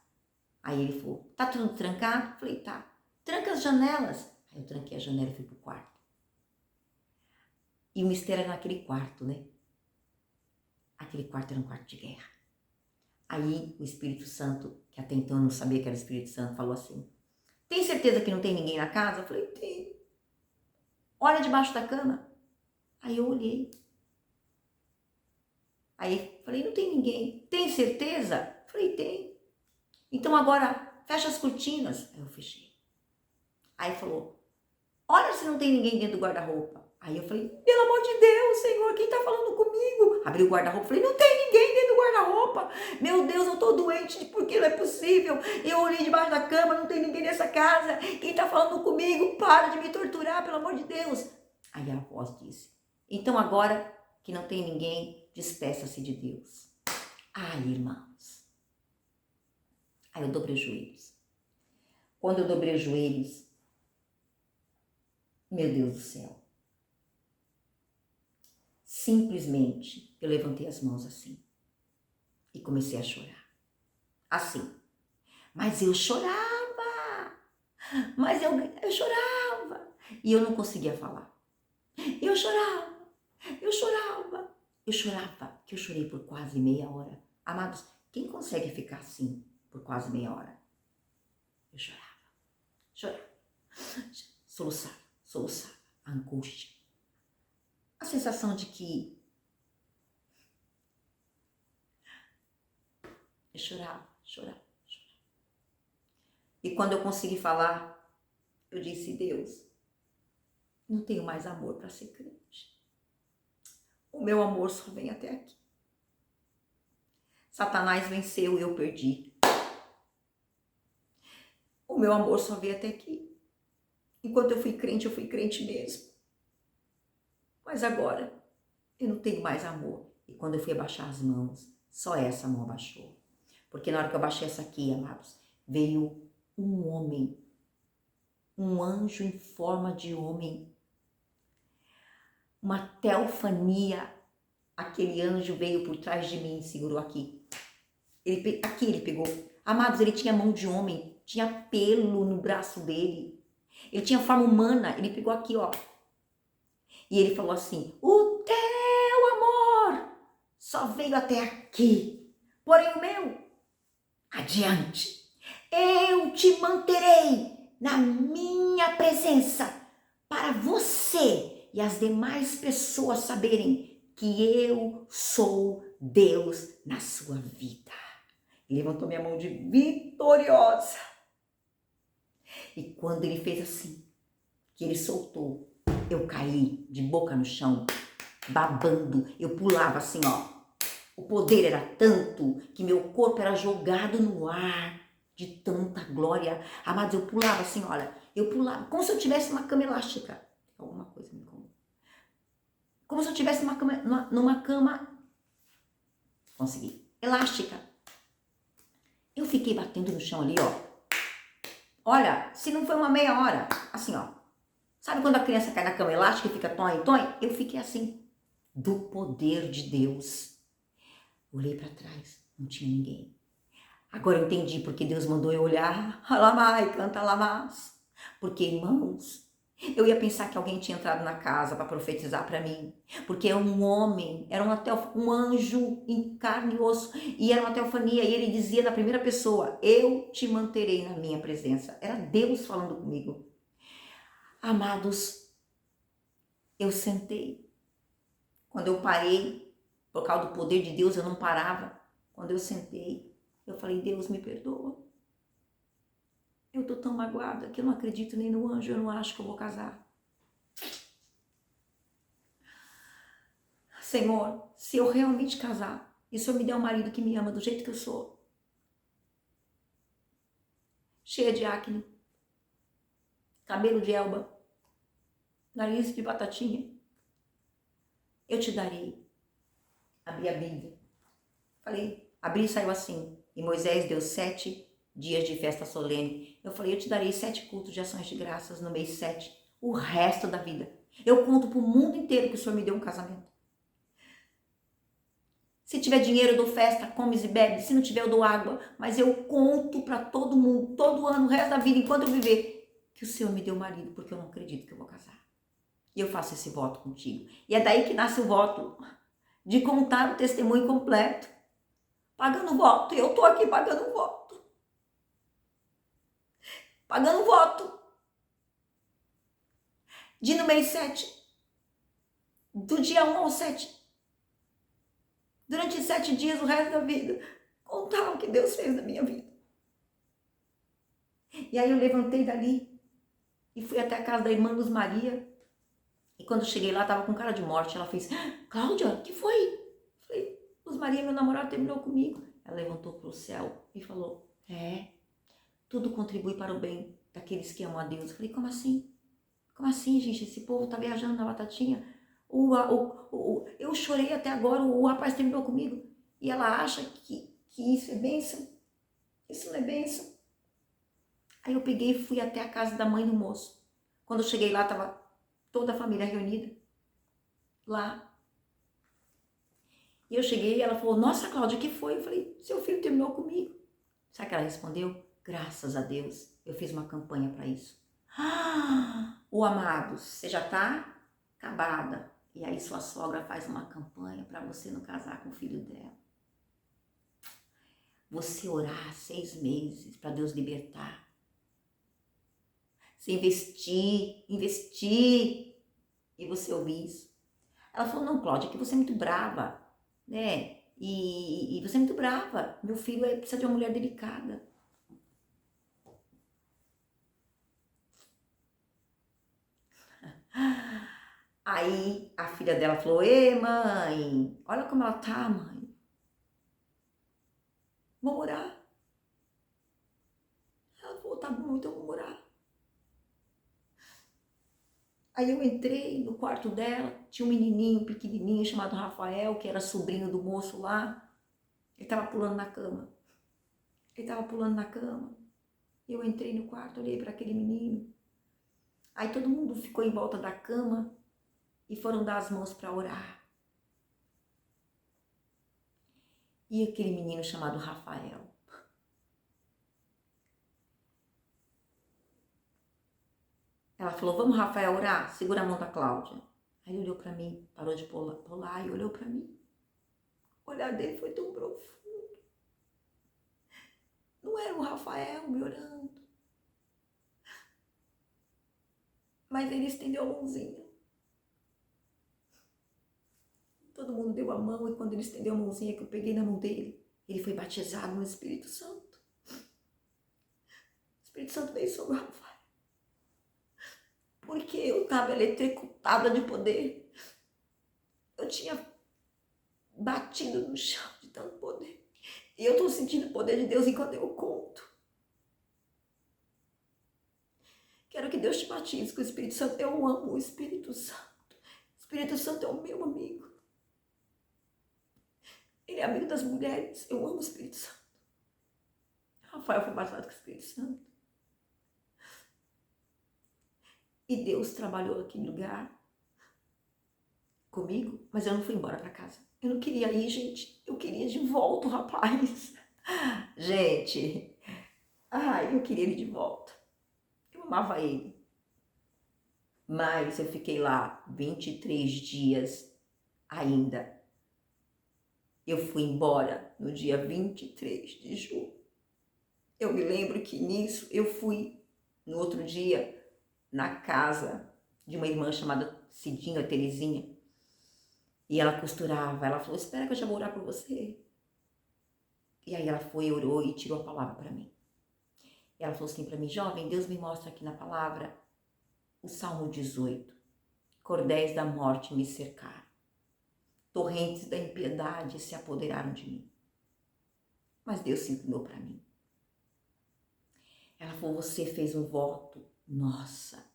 Aí ele falou: tá tudo trancado? Eu falei: tá. Tranca as janelas. Aí eu tranquei a janela e fui pro quarto. E o mistério era naquele quarto, né? Aquele quarto era um quarto de guerra. Aí o Espírito Santo, que até então eu não sabia que era o Espírito Santo, falou assim: tem certeza que não tem ninguém na casa? Eu falei: tem. Olha debaixo da cama. Aí eu olhei. Aí falei: não tem ninguém. Tem certeza? Eu falei: tem. Então agora fecha as cortinas. Aí eu fechei. Aí falou: olha se não tem ninguém dentro do guarda-roupa. Aí eu falei: pelo amor de Deus, Senhor, quem tá falando comigo? Abri o guarda-roupa, falei: não tem ninguém dentro do guarda-roupa. Meu Deus, eu tô doente, porque não é possível. Eu olhei debaixo da cama, não tem ninguém nessa casa. Quem tá falando comigo? Para de me torturar, pelo amor de Deus. Aí a voz disse: então agora que não tem ninguém, despeça-se de Deus. Ai, irmãos. Aí eu dobrei os joelhos. Quando eu dobrei os joelhos, meu Deus do céu, simplesmente eu levantei as mãos assim e comecei a chorar. Assim. Mas eu chorava. Mas eu chorava. E eu não conseguia falar. Eu chorava. Eu chorava. Eu chorava, que eu chorei por quase meia hora. Amados, quem consegue ficar assim por quase meia hora? Eu chorava. Chorava. Soluçava, soluçava. A angústia. A sensação de que eu chorava, chorava, chorava. E quando eu consegui falar, eu disse: Deus, não tenho mais amor para ser crente. O meu amor só vem até aqui. Satanás venceu e eu perdi. O meu amor só veio até aqui. Enquanto eu fui crente mesmo. Mas agora eu não tenho mais amor. E quando eu fui abaixar as mãos, só essa mão abaixou. Porque na hora que eu abaixei essa aqui, amados, veio um homem, um anjo em forma de homem, uma teofania. Aquele anjo veio por trás de mim e segurou aqui. Aqui ele pegou. Amados, ele tinha mão de homem, tinha pelo no braço dele. Ele tinha forma humana, ele pegou aqui, ó. E ele falou assim: o teu amor só veio até aqui, porém o meu, adiante. Eu te manterei na minha presença para você e as demais pessoas saberem que eu sou Deus na sua vida. Ele levantou minha mão de vitoriosa. E quando ele fez assim, que ele soltou, eu caí de boca no chão, babando. Eu pulava assim, ó. O poder era tanto que meu corpo era jogado no ar de tanta glória. Amados, eu pulava assim, olha. Eu pulava como se eu tivesse uma cama elástica. Alguma coisa me incomodou. Como se eu tivesse numa cama, consegui, elástica. Eu fiquei batendo no chão ali, ó. Olha, se não foi uma meia hora, assim, ó. Sabe quando a criança cai na cama elástica e fica tonho? Eu fiquei assim, do poder de Deus. Olhei para trás, não tinha ninguém. Agora eu entendi porque Deus mandou eu olhar. Alamai, canta alamás. Porque, irmãos, eu ia pensar que alguém tinha entrado na casa para profetizar para mim. Porque é um homem, era um anjo em carne e osso. E era uma teofania. E ele dizia na primeira pessoa, eu te manterei na minha presença. Era Deus falando comigo. Amados, eu sentei. Quando eu parei, por causa do poder de Deus, eu não parava. Quando eu sentei, eu falei, Deus, me perdoa. Eu tô tão magoada que eu não acredito nem no anjo, eu não acho que eu vou casar. Senhor, se eu realmente casar, e se eu me der um marido que me ama do jeito que eu sou, cheia de acne, cabelo de elba, nariz de batatinha, eu te darei. Abri a Bíblia. Falei, abri e saiu assim. E Moisés deu 7 dias de festa solene. Eu falei, eu te darei 7 cultos de ações de graças no mês 7, o resto da vida. Eu conto pro mundo inteiro que o Senhor me deu um casamento. Se tiver dinheiro, eu dou festa, comes e bebes. Se não tiver, eu dou água. Mas eu conto para todo mundo, todo ano, o resto da vida, enquanto eu viver, que o Senhor me deu marido, porque eu não acredito que eu vou casar. E eu faço esse voto contigo. E é daí que nasce o voto de contar o testemunho completo. Pagando voto. Eu tô aqui pagando voto. Pagando voto. De no mês 7. Do dia 1 ao 7. Durante 7 dias, o resto da vida. Contar o que Deus fez na minha vida. E aí eu levantei dali e fui até a casa da irmã Luz Maria. E quando cheguei lá, tava com cara de morte. Ela fez, Cláudia, o que foi? Eu falei, Luz Maria, meu namorado terminou comigo. Ela levantou pro céu e falou, tudo contribui para o bem daqueles que amam a Deus. Eu falei, como assim? Como assim, gente? Esse povo tá viajando na batatinha? Eu chorei até agora, o rapaz terminou comigo. E ela acha que isso é bênção. Isso não é bênção. Aí eu peguei e fui até a casa da mãe do moço. Quando eu cheguei lá, tava toda a família reunida. Lá. E eu cheguei e ela falou, nossa, Cláudia, o que foi? Eu falei, seu filho terminou comigo. Sabe o que ela respondeu? Graças a Deus, eu fiz uma campanha para isso. O Amados, você já tá acabada. E aí sua sogra faz uma campanha para você não casar com o filho dela. Você orar 6 meses para Deus libertar. Você investir, e você ouvir isso. Ela falou, não, Cláudia, que você é muito brava, né? E você é muito brava. Meu filho precisa de uma mulher delicada. Aí a filha dela falou, ei, mãe, olha como ela tá, mãe. Vamos orar. Ela falou, tá bom, então vamos orar. Aí eu entrei no quarto dela, tinha um menininho pequenininho chamado Rafael, que era sobrinho do moço lá. Ele tava pulando na cama. Eu entrei no quarto, olhei para aquele menino. Aí todo mundo ficou em volta da cama e foram dar as mãos para orar. E aquele menino chamado Rafael. Ela falou, vamos, Rafael, orar? Segura a mão da Cláudia. Aí ele olhou para mim, parou de pular e olhou para mim. O olhar dele foi tão profundo. Não era o Rafael me orando. Mas ele estendeu a mãozinha. Todo mundo deu a mão e quando ele estendeu a mãozinha que eu peguei na mão dele, ele foi batizado no Espírito Santo. O Espírito Santo veio sobre o Rafael. porque eu estava eletrocutada de poder. Eu tinha batido no chão de tanto poder. E eu estou sentindo o poder de Deus enquanto eu conto. Quero que Deus te batize com o Espírito Santo. Eu amo o Espírito Santo. O Espírito Santo é o meu amigo. Ele é amigo das mulheres. Eu amo o Espírito Santo. Rafael foi batizado com o Espírito Santo. E Deus trabalhou naquele lugar comigo, mas eu não fui embora para casa. Eu não queria ir, gente. Eu queria de volta o rapaz. Gente, eu queria ele de volta. Eu amava ele. Mas eu fiquei lá 23 dias ainda. Eu fui embora no dia 23 de julho. Eu me lembro que nisso eu fui no outro dia na casa de uma irmã chamada Cidinha, Terezinha. E ela costurava. Ela falou, espera que eu já vou orar por você. E aí ela foi, orou e tirou a palavra para mim. E ela falou assim para mim, jovem, Deus me mostra aqui na palavra o Salmo 18. Cordéis da morte me cercaram. Torrentes da impiedade se apoderaram de mim. Mas Deus se inclinou para mim. Ela falou, você fez um voto. Nossa,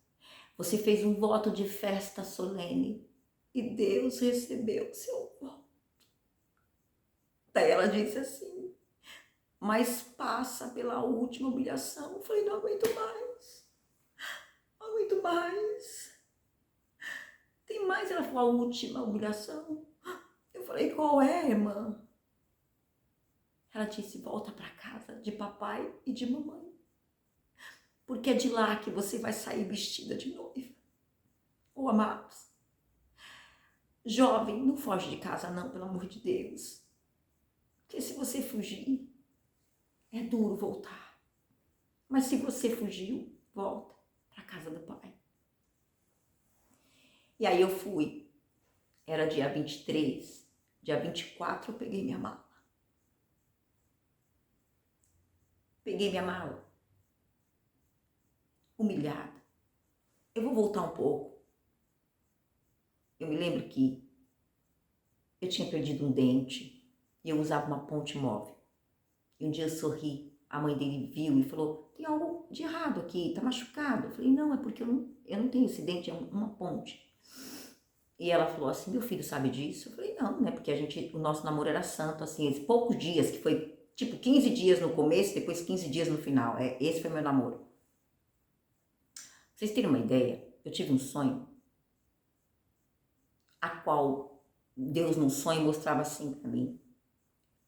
você fez um voto de festa solene. E Deus recebeu o seu voto. Daí ela disse assim, mas passa pela última humilhação. Eu falei, não aguento mais. Não aguento mais. Tem mais? Ela falou, a última humilhação. Eu falei, qual é, irmã? Ela disse, volta para casa de papai e de mamãe. Porque é de lá que você vai sair vestida de noiva. Ou amados, jovem, não foge de casa não, pelo amor de Deus. Porque se você fugir, é duro voltar. Mas se você fugiu, volta para casa do pai. E aí eu fui. Era dia 23. Dia 24 eu peguei minha mala. Peguei minha mala. Humilhada. Eu vou voltar um pouco. Eu me lembro que eu tinha perdido um dente e eu usava uma ponte móvel. E um dia eu sorri. A mãe dele viu e falou, tem algo de errado aqui, tá machucado. Eu falei, não, é porque eu não tenho esse dente, é uma ponte. E ela falou assim, meu filho sabe disso? Eu falei, não, né, porque o nosso namoro era santo, assim, esses poucos dias, que foi tipo 15 dias no começo, depois 15 dias no final. Esse foi meu namoro. Pra vocês terem uma ideia, eu tive um sonho, a qual Deus num sonho mostrava assim pra mim.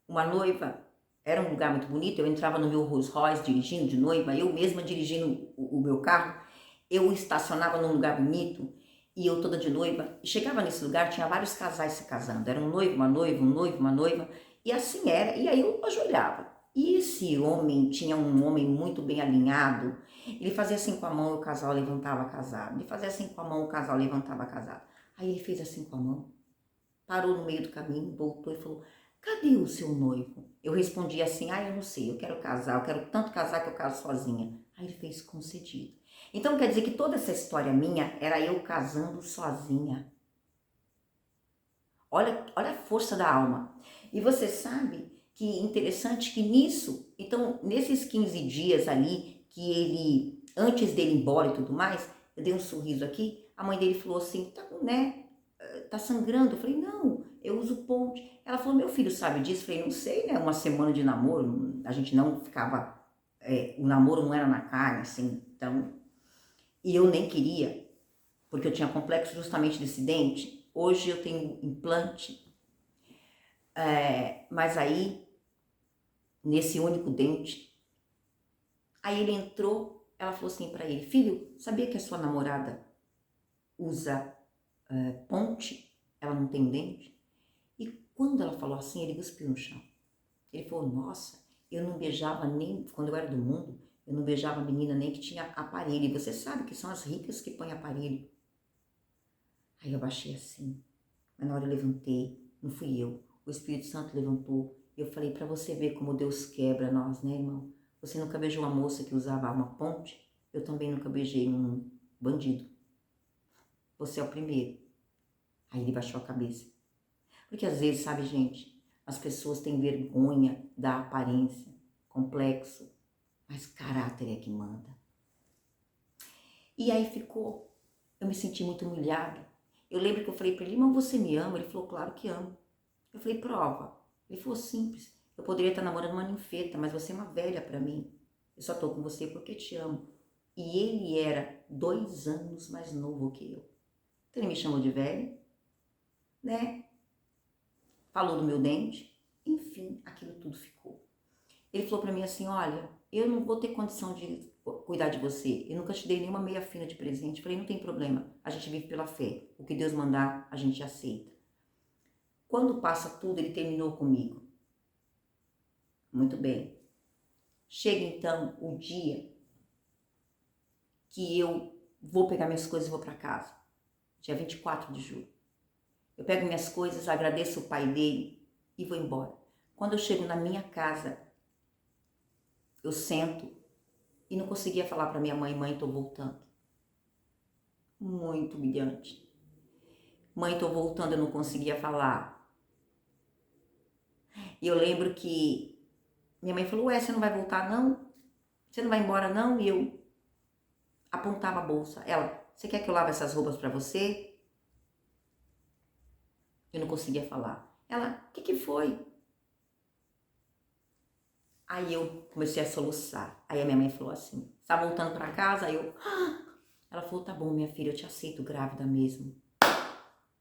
Uma noiva, era um lugar muito bonito, eu entrava no meu Rolls Royce dirigindo de noiva, eu mesma dirigindo o meu carro, eu estacionava num lugar bonito, e eu toda de noiva, e chegava nesse lugar, tinha vários casais se casando, era um noivo, uma noiva, um noivo, uma noiva, e assim era, e aí eu ajoelhava. E esse homem, tinha um homem muito bem alinhado, ele fazia assim com a mão, o casal levantava casado, ele fazia assim com a mão, o casal levantava casado. Aí ele fez assim com a mão, parou no meio do caminho, voltou e falou, cadê o seu noivo? Eu respondi assim, eu não sei, eu quero casar, eu quero tanto casar que eu caso sozinha. Aí ele fez concedido. Então quer dizer que toda essa história minha era eu casando sozinha. Olha a força da alma. E você sabe que interessante que nisso, então nesses 15 dias ali, que ele, antes dele ir embora e tudo mais, eu dei um sorriso aqui, a mãe dele falou assim, tá sangrando? Eu falei, não, eu uso ponte. Ela falou, meu filho sabe disso? Eu falei, não sei, né, uma semana de namoro, a gente não ficava, o namoro não era na carne, assim, então, e eu nem queria, porque eu tinha complexo justamente desse dente. Hoje eu tenho implante, mas aí, nesse único dente, aí ele entrou, ela falou assim pra ele, filho, sabia que a sua namorada usa ponte? Ela não tem dente? E quando ela falou assim, ele cuspiu no chão. Ele falou, nossa, eu não beijava nem, quando eu era do mundo, eu não beijava a menina nem que tinha aparelho. E você sabe que são as ricas que põem aparelho. Aí eu baixei assim, mas na hora eu levantei, não fui eu. O Espírito Santo levantou. Eu falei, para você ver como Deus quebra nós, né, irmão? Você nunca beijou uma moça que usava uma ponte? Eu também nunca beijei um bandido. você é o primeiro. Aí ele baixou a cabeça. Porque às vezes, sabe, gente, as pessoas têm vergonha da aparência, complexo, mas caráter é que manda. E aí ficou, eu me senti muito humilhada. Eu lembro que eu falei para ele, mas você me ama? Ele falou, claro que amo. Eu falei, prova. Ele falou, simples, eu poderia estar namorando uma ninfeta, mas você é uma velha para mim. Eu só tô com você porque te amo. E ele era 2 anos mais novo que eu. Então ele me chamou de velha, né? Falou do meu dente, enfim, aquilo tudo ficou. Ele falou para mim assim, olha, eu não vou ter condição de cuidar de você, eu nunca te dei nenhuma meia fina de presente. Falei, não tem problema, a gente vive pela fé, o que Deus mandar, a gente aceita. Quando passa tudo, ele terminou comigo. Muito bem. Chega então o dia que eu vou pegar minhas coisas e vou para casa, dia 24 de julho. Eu pego minhas coisas, agradeço o pai dele e vou embora. Quando eu chego na minha casa, eu sento e não conseguia falar para minha mãe, mãe, tô voltando. Muito humilhante. Mãe, tô voltando, eu não conseguia falar. E eu lembro que minha mãe falou, ué, você não vai voltar não? Você não vai embora não? E eu apontava a bolsa. Ela, você quer que eu lave essas roupas para você? Eu não conseguia falar. Ela, o que foi? Aí eu comecei a soluçar. Aí a minha mãe falou assim, tá voltando para casa? Aí eu... Ela falou, tá bom, minha filha, eu te aceito grávida mesmo.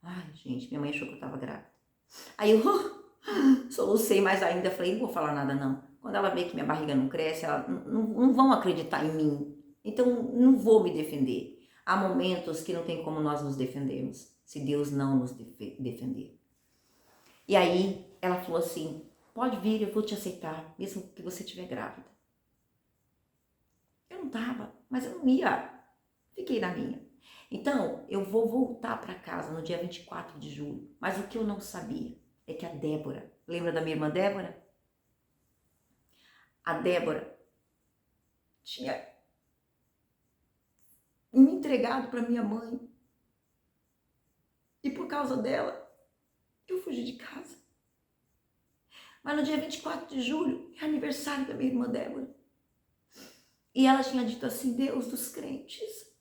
Ai, gente, minha mãe achou que eu tava grávida. Aí eu solucei mais ainda, falei, não vou falar nada não. Quando ela vê que minha barriga não cresce, ela não vão acreditar em mim. Então, não vou me defender. Há momentos que não tem como nós nos defendermos, se Deus não nos defender. E aí, ela falou assim, pode vir, eu vou te aceitar, mesmo que você estiver grávida. Eu não tava, mas eu não ia. Fiquei na minha. Então, eu vou voltar para casa no dia 24 de julho. Mas o que eu não sabia é que a Débora, lembra da minha irmã Débora? A Débora tinha me entregado para minha mãe. E por causa dela, eu fugi de casa. Mas no dia 24 de julho é aniversário da minha irmã Débora. E ela tinha dito assim, Deus dos crentes,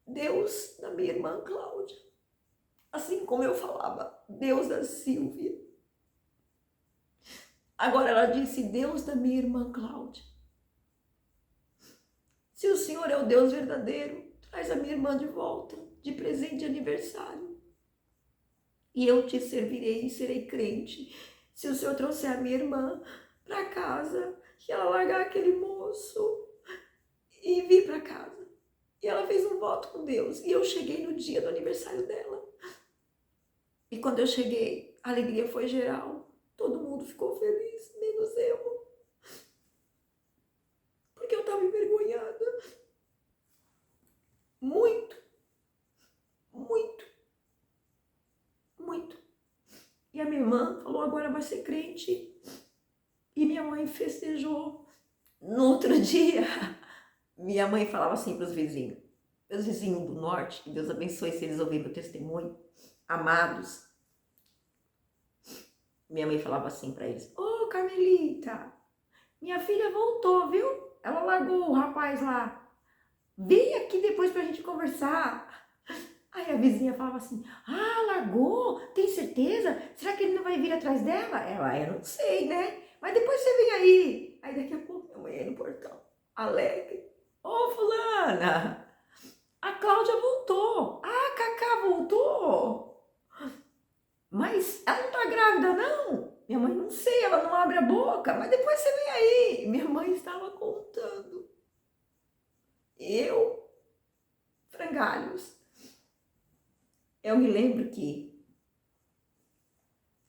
Deus da minha irmã Cláudia. Assim como eu falava, Deus da Silvia. Agora ela disse, Deus da minha irmã Cláudia. Se o Senhor é o Deus verdadeiro, traz a minha irmã de volta, de presente de aniversário. E eu te servirei e serei crente. Se o Senhor trouxer a minha irmã para casa, que ela largar aquele moço e vir para casa. E ela fez um voto com Deus. E eu cheguei no dia do aniversário dela. E quando eu cheguei, a alegria foi geral. Todo mundo ficou feliz, menos eu. Porque eu estava envergonhada. Muito. Muito. Muito. E a minha irmã falou, agora vai ser crente. E minha mãe festejou. No outro dia, minha mãe falava assim para os vizinhos. Meus vizinhos do norte, que Deus abençoe se eles ouvirem meu testemunho. Amados. Minha mãe falava assim para eles. Ô, Carmelita, minha filha voltou, viu? Ela largou o rapaz lá. Vem aqui depois pra gente conversar. Aí a vizinha falava assim, ah, largou? Tem certeza? Será que ele não vai vir atrás dela? Ela, eu não sei, né? Mas depois você vem aí. Aí daqui a pouco minha mãe ia no portão, alegre. Ô, fulana, a Cláudia voltou. Ah, a Cacá voltou. Mas ela não tá grávida, não? Minha mãe, não sei, ela não abre a boca, mas depois você vem aí. Minha mãe estava contando. Eu, frangalhos. Eu me lembro que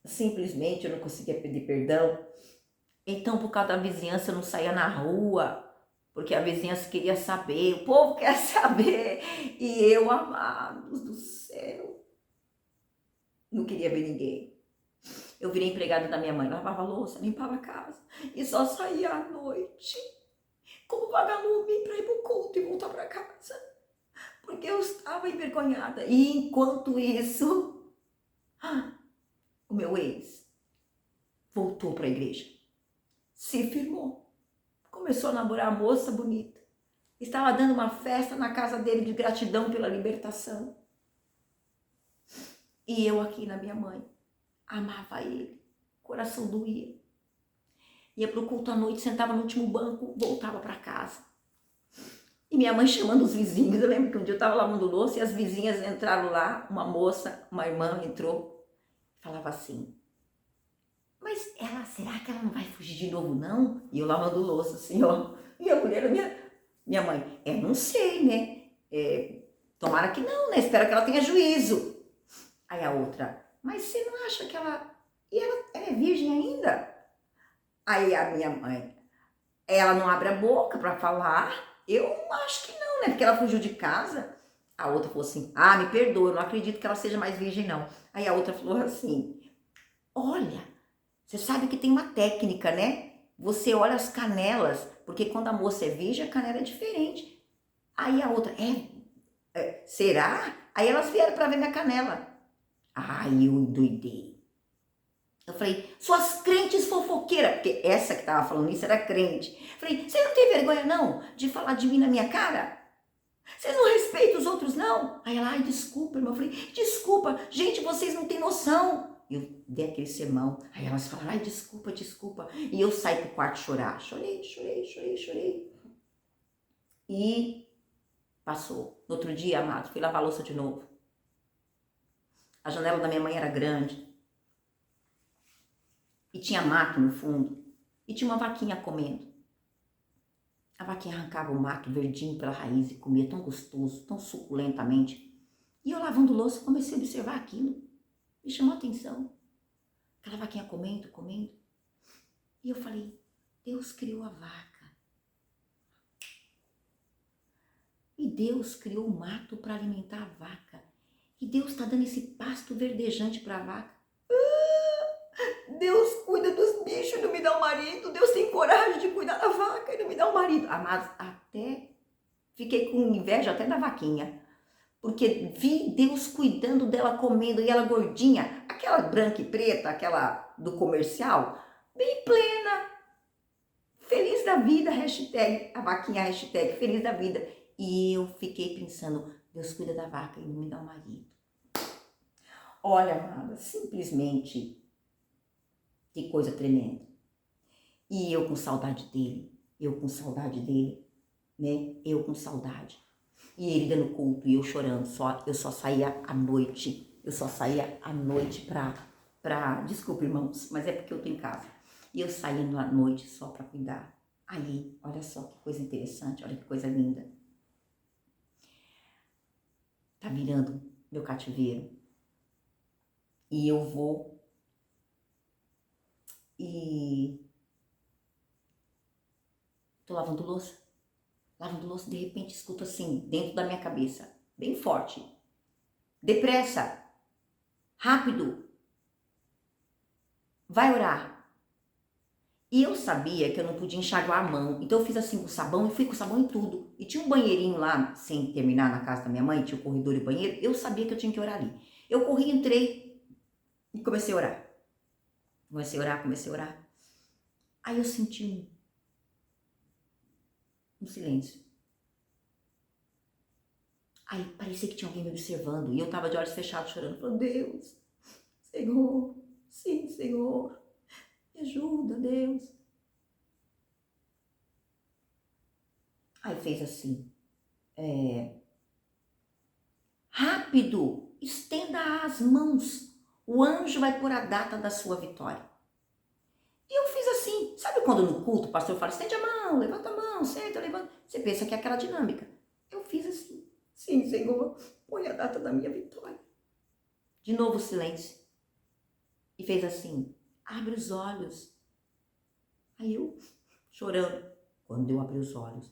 simplesmente eu não conseguia pedir perdão. Então, por causa da vizinhança, eu não saía na rua, porque a vizinhança queria saber, o povo quer saber. E eu, amados do céu, não queria ver ninguém. Eu virei empregada da minha mãe, lavava a louça, limpava a casa e só saía à noite, como vagalume, para ir pro culto e voltar para casa. porque eu estava envergonhada. E enquanto isso, o meu ex voltou para a igreja, se firmou, começou a namorar a moça bonita, estava dando uma festa na casa dele de gratidão pela libertação. E eu aqui na minha mãe, amava ele, coração doía. Ia para o culto à noite, sentava no último banco, voltava para casa. E minha mãe chamando os vizinhos. Eu lembro que um dia eu estava lavando louça e as vizinhas entraram lá, uma moça, uma irmã entrou, falava assim, mas ela, será que ela não vai fugir de novo não? E eu lavando louça assim, ó. E a mulher, minha mãe, não sei, né? Tomara que não, né? Espero que ela tenha juízo. Aí a outra, mas você não acha que ela... E ela é virgem ainda? Aí a minha mãe, ela não abre a boca para falar? Eu acho que não, né? Porque ela fugiu de casa. A outra falou assim, me perdoa, eu não acredito que ela seja mais virgem, não. Aí a outra falou assim, olha, você sabe que tem uma técnica, né? Você olha as canelas, porque quando a moça é virgem, a canela é diferente. Aí a outra, será? Aí elas vieram para ver minha canela. Ai, eu endoidei. Eu falei, suas crentes fofoqueiras, porque essa que tava falando isso era crente. Falei, você não tem vergonha não de falar de mim na minha cara? Vocês não respeitam os outros não? Aí ela, ai, desculpa, irmão. Eu falei, desculpa, gente, vocês não têm noção. Eu dei aquele sermão. Aí elas falaram, ai, desculpa, desculpa. E eu saí pro quarto chorar. Chorei. E passou. No outro dia, amado, fui lavar a louça de novo. A janela da minha mãe era grande. E tinha mato no fundo. E tinha uma vaquinha comendo. A vaquinha arrancava o mato verdinho pela raiz e comia tão gostoso, tão suculentamente. E eu lavando louça comecei a observar aquilo. Me chamou a atenção. Aquela vaquinha comendo. E eu falei, Deus criou a vaca. E Deus criou o mato para alimentar a vaca. E Deus está dando esse pasto verdejante para a vaca. Deus cuida dos bichos e não me dá um marido. Deus tem coragem de cuidar da vaca e não me dá um marido. Mas até fiquei com inveja até da vaquinha. Porque vi Deus cuidando dela, comendo, e ela gordinha, aquela branca e preta, aquela do comercial, bem plena, feliz da vida, hashtag, a vaquinha, hashtag, feliz da vida. E eu fiquei pensando, Deus cuida da vaca e não me dá um marido. Olha, amada, simplesmente... Que coisa tremenda. E eu com saudade dele, né? Eu com saudade. E ele dando culto e eu chorando, eu só saía à noite. Desculpa, irmãos, mas é porque eu tô em casa. E eu saindo à noite só para cuidar. Aí, olha só que coisa interessante, olha que coisa linda. Tá virando meu cativeiro. E eu vou e tô lavando louça, de repente escuto assim, dentro da minha cabeça, bem forte, depressa, rápido, vai orar. E eu sabia que eu não podia enxaguar a mão, então eu fiz assim com sabão e fui com sabão em tudo. E tinha um banheirinho lá, sem terminar, na casa da minha mãe, tinha o corredor e o banheiro, eu sabia que eu tinha que orar ali. Eu corri, entrei e comecei a orar. Comecei a orar. Aí eu senti um silêncio. Aí parecia que tinha alguém me observando e eu tava de olhos fechados chorando, falando, Deus, Senhor, sim, Senhor, me ajuda, Deus. Aí fez assim, rápido, estenda as mãos, o anjo vai pôr a data da sua vitória. E eu fiz assim, sabe quando no culto o pastor fala, estende a mão, levanta a mão, senta, levanta, você pensa que é aquela dinâmica. Eu fiz assim, sim, Senhor, põe a data da minha vitória. De novo silêncio. E fez assim, abre os olhos. Aí eu, chorando, quando eu abri os olhos,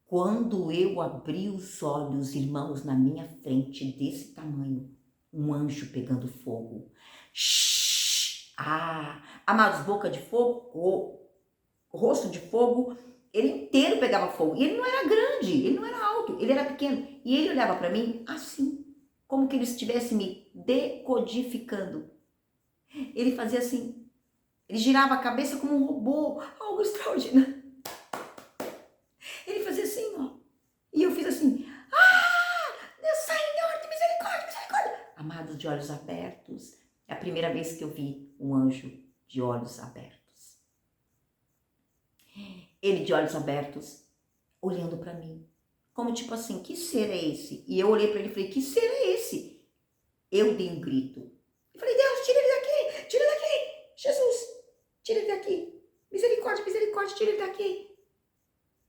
quando eu abri os olhos, irmãos, na minha frente, desse tamanho, um anjo pegando fogo. Amados, boca de fogo, rosto de fogo, ele inteiro pegava fogo. E ele não era grande, ele não era alto, ele era pequeno. E ele olhava para mim assim, como que ele estivesse me decodificando. Ele fazia assim, ele girava a cabeça como um robô, algo extraordinário. Ele fazia assim, ó. E eu fiz assim, Deus, Senhor, de misericórdia, misericórdia. Amados, de olhos abertos. É a primeira vez que eu vi um anjo de olhos abertos. Ele de olhos abertos, olhando para mim. Como tipo assim, que ser é esse? E eu olhei para ele e falei, que ser é esse? Eu dei um grito. Eu falei, Deus, tira ele daqui, tira ele daqui. Jesus, tira ele daqui. Misericórdia, misericórdia, tira ele daqui.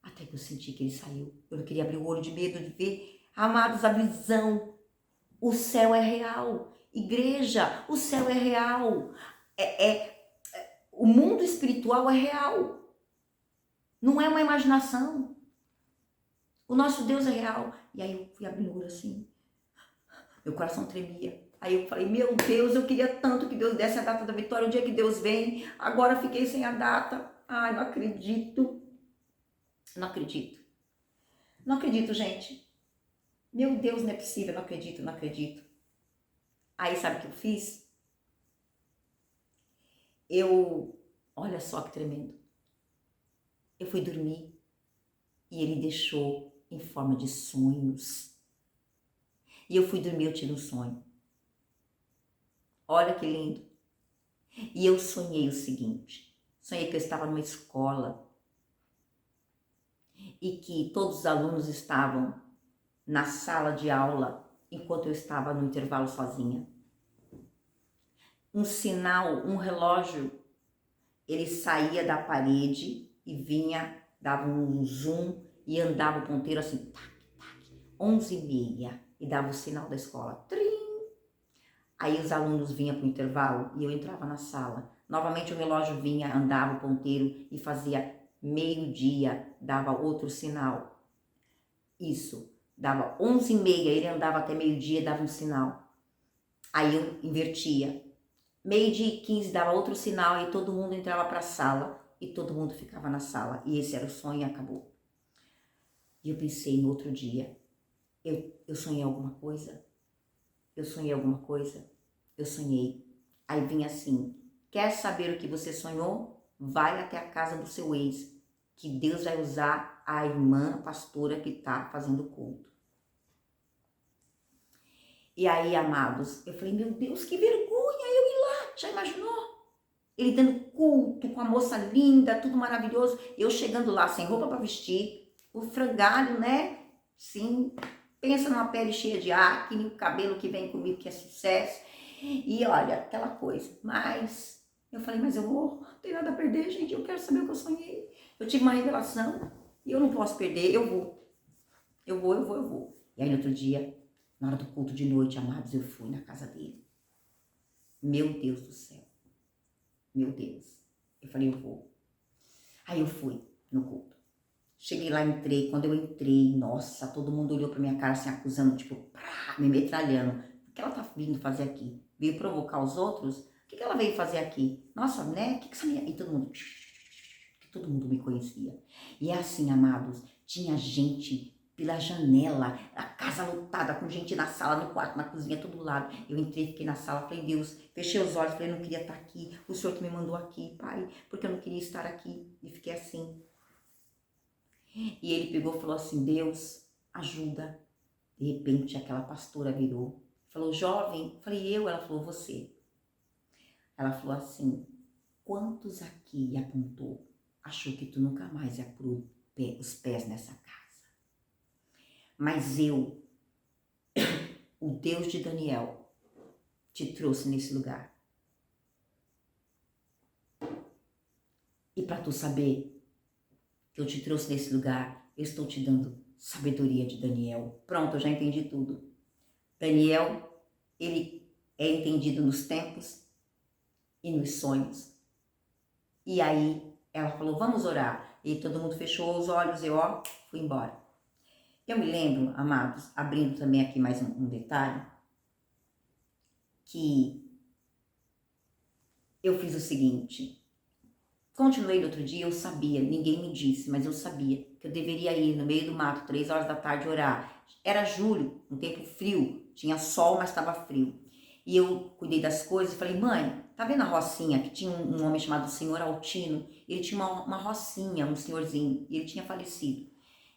Até que eu senti que ele saiu. Eu não queria abrir o olho de medo de ver. Amados, a visão. O céu é real. Igreja, o céu é real. O mundo espiritual é real. Não é uma imaginação. O nosso Deus é real. E aí eu fui abrindo o olho assim. Meu coração tremia. Aí eu falei, meu Deus, eu queria tanto que Deus desse a data da vitória, o dia que Deus vem. Agora fiquei sem a data. Ai, não acredito. Não acredito. Não acredito, gente. Meu Deus, não é possível, não acredito, não acredito. Aí sabe o que eu fiz? Olha só que tremendo. Eu fui dormir e ele deixou em forma de sonhos. E eu fui dormir, eu tive um sonho. Olha que lindo. E eu sonhei o seguinte. Sonhei que eu estava numa escola e que todos os alunos estavam na sala de aula enquanto eu estava no intervalo sozinha. Um sinal, um relógio, ele saía da parede e vinha, dava um zoom e andava o ponteiro assim, tac, tac, 11h30 e dava o sinal da escola, trim. Aí os alunos vinham para o intervalo e eu entrava na sala. Novamente o relógio vinha, andava o ponteiro e fazia meio-dia, dava outro sinal. Isso, dava 11h30, ele andava até meio-dia, dava um sinal. Aí eu invertia. 12h15 dava outro sinal e todo mundo entrava para a sala e todo mundo ficava na sala. E esse era o sonho e acabou. E eu pensei no outro dia, eu sonhei alguma coisa? Eu sonhei alguma coisa? Eu sonhei. Aí vinha assim, quer saber o que você sonhou? Vai até a casa do seu ex, que Deus vai usar a irmã, a pastora que está fazendo culto. E aí, amados, eu falei, meu Deus, que vergonha eu ir lá, já imaginou? Ele dando culto com a moça linda, tudo maravilhoso. Eu chegando lá sem roupa para vestir, o frangalho, né? Sim, pensa numa pele cheia de acne, o cabelo que vem comigo que é sucesso. E olha, aquela coisa. Mas eu falei, mas eu vou, não tem nada a perder, gente. Eu quero saber o que eu sonhei. Eu tive uma revelação e eu não posso perder, eu vou. Eu vou. E aí no outro dia, na hora do culto de noite, amados, eu fui na casa dele. Meu Deus do céu. Meu Deus. Eu falei, eu vou. Aí eu fui no culto. Cheguei lá, entrei. Quando eu entrei, nossa, todo mundo olhou pra minha cara assim, acusando, tipo, pá, me metralhando. O que ela tá vindo fazer aqui? Veio provocar os outros? O que ela veio fazer aqui? Nossa, né? O que essa menina... E todo mundo me conhecia. E é assim, amados, tinha gente pela janela, a casa lotada, com gente na sala, no quarto, na cozinha, todo lado. Eu entrei, fiquei na sala, falei, Deus, fechei os olhos, falei, eu não queria estar aqui, o Senhor que me mandou aqui, Pai, porque eu não queria estar aqui. E fiquei assim. E ele pegou e falou assim, Deus, ajuda. De repente, aquela pastora virou, falou, jovem, falei, eu? Ela falou, você. Ela falou assim, quantos aqui, e apontou, achou que tu nunca mais ia pôr os pés nessa casa? Mas eu, o Deus de Daniel, te trouxe nesse lugar. E para tu saber que eu te trouxe nesse lugar, eu estou te dando sabedoria de Daniel. Pronto, eu já entendi tudo. Daniel, ele é entendido nos tempos e nos sonhos. E aí ela falou, vamos orar. E todo mundo fechou os olhos e eu, fui embora. Eu me lembro, amados, abrindo também aqui mais um detalhe, que eu fiz o seguinte, Continuei no outro dia, eu sabia, ninguém me disse, mas eu sabia que eu deveria ir no meio do mato, 3 horas da tarde, orar. Era julho, um tempo frio, tinha sol, mas estava frio. E eu cuidei das coisas e falei, mãe, tá vendo a rocinha? Que tinha um homem chamado Senhor Altino, ele tinha uma rocinha, um senhorzinho, e ele tinha falecido.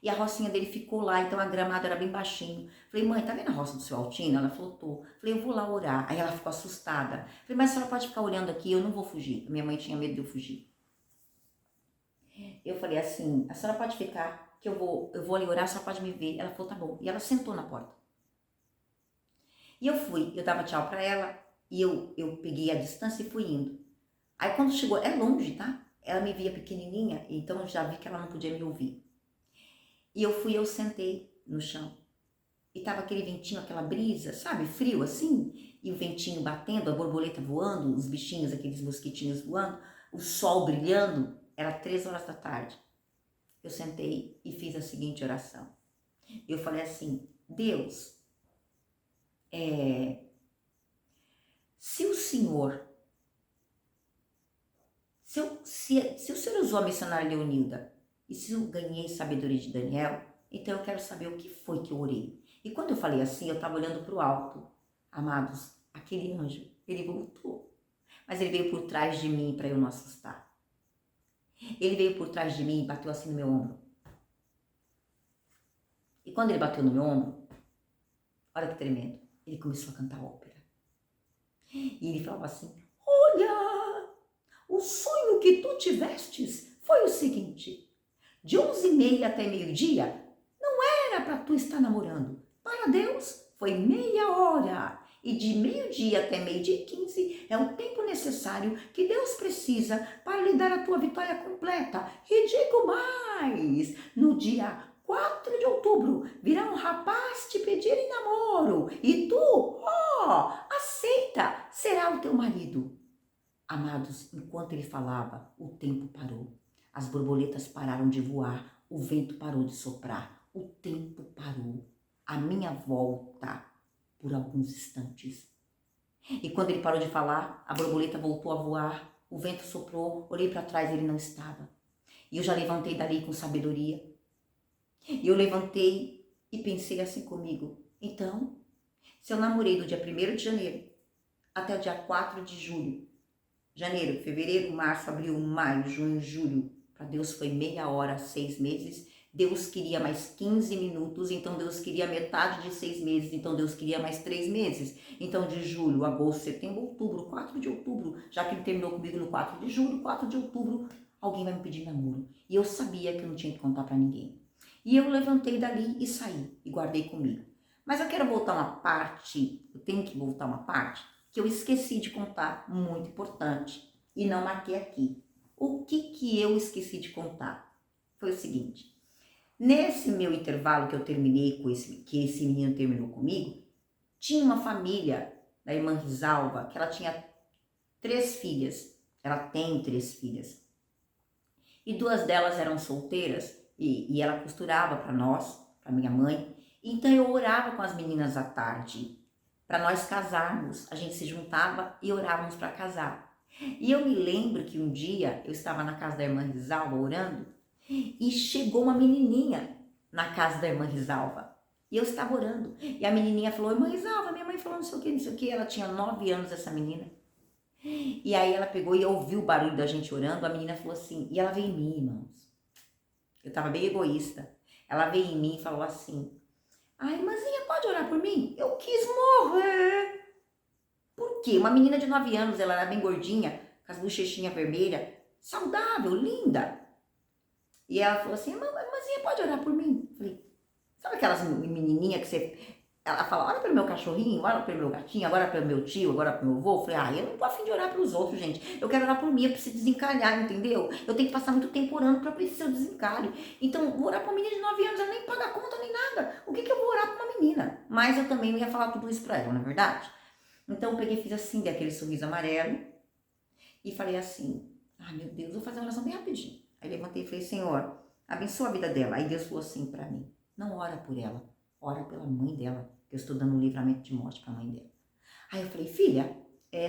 E a rocinha dele ficou lá, então a gramada era bem baixinho. Falei, mãe, tá vendo a roça do seu Altino? Ela falou, tô. Falei, eu vou lá orar. Aí ela ficou assustada. Falei, mas a senhora pode ficar olhando aqui, eu não vou fugir. Minha mãe tinha medo de eu fugir. Eu falei assim, a senhora pode ficar, que eu vou ali orar, a senhora pode me ver. Ela falou, tá bom. E ela sentou na porta. E eu fui, eu dava tchau pra ela, e eu peguei a distância e fui indo. Aí quando chegou, é longe, tá? Ela me via pequenininha, então eu já vi que ela não podia me ouvir. E eu sentei no chão. E tava aquele ventinho, aquela brisa, sabe, frio assim, e o ventinho batendo, a borboleta voando, os bichinhos, aqueles mosquitinhos voando, o sol brilhando. Era 3 horas da tarde. Eu sentei e fiz a seguinte oração. Eu falei assim, Deus, se o Senhor, se o Senhor usou a missionária Leonilda, e se eu ganhei sabedoria de Daniel, então eu quero saber o que foi que eu orei. E quando eu falei assim, eu estava olhando para o alto. Amados, aquele anjo, ele voltou. Mas ele veio por trás de mim para eu não assustar. Ele veio por trás de mim e bateu assim no meu ombro. E quando ele bateu no meu ombro, olha que tremendo, ele começou a cantar ópera. E ele falava assim, olha, o sonho que tu tivestes foi o seguinte, de 11h30 até meio-dia, não era para tu estar namorando. Para Deus, foi meia hora. E de meio-dia até meio-dia e 15 é o tempo necessário que Deus precisa para lhe dar a tua vitória completa. E digo mais, no dia 4 de outubro virá um rapaz te pedir em namoro e tu, aceita, será o teu marido. Amados, enquanto ele falava, o tempo parou. As borboletas pararam de voar, o vento parou de soprar, o tempo parou. A minha volta por alguns instantes. E quando ele parou de falar, a borboleta voltou a voar, o vento soprou, olhei para trás e ele não estava. E eu já levantei dali com sabedoria. E eu levantei e pensei assim comigo, então, se eu namorei do dia 1º de janeiro até o dia 4 de julho, janeiro, fevereiro, março, abril, maio, junho, julho, para Deus foi meia hora, 6 meses. Deus queria mais 15 minutos, então Deus queria metade de 6 meses, então Deus queria mais 3 meses. Então de julho, agosto, setembro, outubro, 4 de outubro, já que ele terminou comigo no 4 de julho, 4 de outubro, alguém vai me pedir namoro. E eu sabia que eu não tinha que contar para ninguém. E eu levantei dali e saí, e guardei comigo. Mas eu quero voltar uma parte, eu tenho que voltar uma parte, que eu esqueci de contar, muito importante, e não marquei aqui. O que eu esqueci de contar? Foi o seguinte, nesse meu intervalo que eu terminei com que esse menino terminou comigo, tinha uma família da irmã Risalva, que ela tinha 3 filhas, ela tem 3 filhas, e 2 delas eram solteiras, e ela costurava para nós, para minha mãe, então eu orava com as meninas à tarde, para nós casarmos, a gente se juntava e orávamos para casar. E eu me lembro que um dia eu estava na casa da irmã Risalva orando e chegou uma menininha na casa da irmã Risalva. E eu estava orando. E a menininha falou, irmã Risalva, minha mãe falou não sei o que. Ela tinha 9 anos, essa menina. E aí ela pegou e ouviu o barulho da gente orando. A menina falou assim, e ela veio em mim, irmãos. Eu estava bem egoísta. Ela veio em mim e falou assim, irmãzinha, pode orar por mim? Eu quis morrer. Por quê? Uma menina de 9 anos, ela era bem gordinha, com as bochechinhas vermelhas, saudável, linda. E ela falou assim, irmãzinha, pode orar por mim? Eu falei, sabe aquelas menininhas que você... Ela fala, olha pelo meu cachorrinho, olha pelo meu gatinho, agora pelo meu tio, agora pelo meu avô. Eu falei, eu não tô afim de orar pelos outros, gente. Eu quero orar por mim, eu preciso desencalhar, entendeu? Eu tenho que passar muito tempo orando para ver se eu desencalho. Então, vou orar pra uma menina de 9 anos, ela nem paga conta nem nada. O que eu vou orar pra uma menina? Mas eu também não ia falar tudo isso pra ela, não é verdade? Então, eu peguei e fiz assim, dei aquele sorriso amarelo e falei assim, meu Deus, vou fazer uma oração bem rapidinho. Aí levantei e falei, Senhor, abençoa a vida dela. Aí Deus falou assim pra mim, não ora por ela, ora pela mãe dela, que eu estou dando um livramento de morte pra mãe dela. Aí eu falei, filha,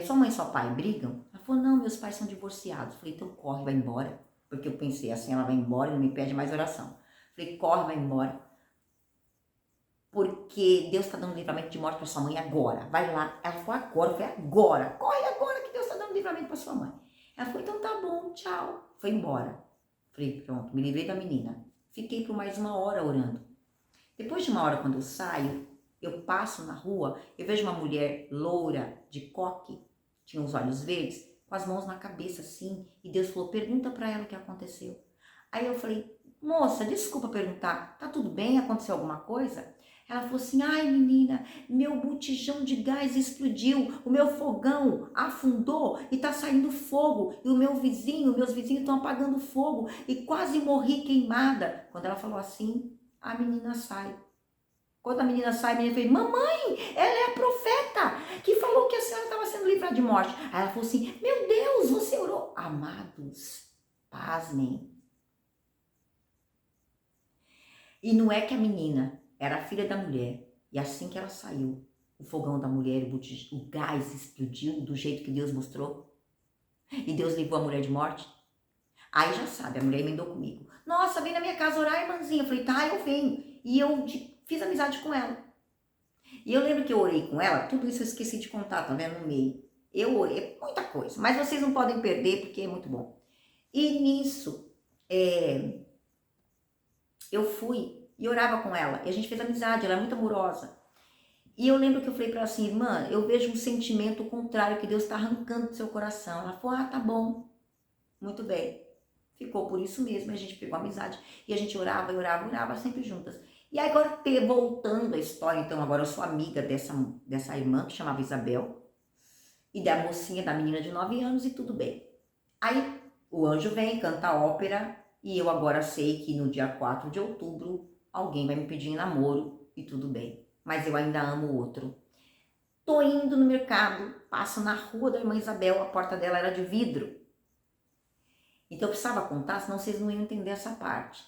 sua mãe e seu pai brigam? Ela falou, não, meus pais são divorciados. Eu falei, então corre, vai embora. Porque eu pensei assim, ela vai embora e não me pede mais oração. Eu falei, corre, vai embora. Porque Deus está dando livramento de morte para sua mãe agora. Vai lá. Ela falou, agora. Eu falei, agora. Corre agora que Deus está dando livramento para sua mãe. Ela falou, então tá bom, tchau. Foi embora. Falei, pronto, me livrei da menina. Fiquei por mais 1 hora orando. Depois de 1 hora, quando eu saio, eu passo na rua, eu vejo uma mulher loura, de coque, tinha os olhos verdes, com as mãos na cabeça assim, e Deus falou, pergunta para ela o que aconteceu. Aí eu falei, moça, desculpa perguntar, tá tudo bem? Aconteceu alguma coisa? Ela falou assim, ai menina, meu botijão de gás explodiu, o meu fogão afundou e tá saindo fogo, e meus vizinhos estão apagando fogo, e quase morri queimada. Quando ela falou assim, a menina sai. Quando a menina sai, a menina fez, mamãe, ela é a profeta que falou que a senhora estava sendo livrada de morte. Aí ela falou assim, meu Deus, você orou. Amados, pasmem. E não é que a menina era a filha da mulher, e assim que ela saiu, o fogão da mulher, o gás explodiu do jeito que Deus mostrou, e Deus livrou a mulher de morte. Aí já sabe, a mulher emendou comigo. Nossa, vem na minha casa orar, irmãzinha. Eu falei, tá, eu venho. E eu fiz amizade com ela. E eu lembro que eu orei com ela, tudo isso eu esqueci de contar, tá vendo, no meio. Eu orei, muita coisa, mas vocês não podem perder porque é muito bom. E nisso, eu fui e orava com ela, e a gente fez amizade, ela é muito amorosa. E eu lembro que eu falei pra ela assim, irmã, eu vejo um sentimento contrário que Deus está arrancando do seu coração. Ela falou, tá bom, muito bem. Ficou por isso mesmo, a gente pegou amizade e a gente orava, sempre juntas. E aí agora, voltando a história, então agora eu sou amiga dessa irmã que chamava Isabel e da mocinha, da menina de 9 anos e tudo bem. Aí o anjo vem, canta ópera e eu agora sei que no dia 4 de outubro alguém vai me pedir em namoro e tudo bem. Mas eu ainda amo o outro. Tô indo no mercado, passo na rua da irmã Isabel, a porta dela era de vidro. Então eu precisava contar, senão vocês não iam entender essa parte.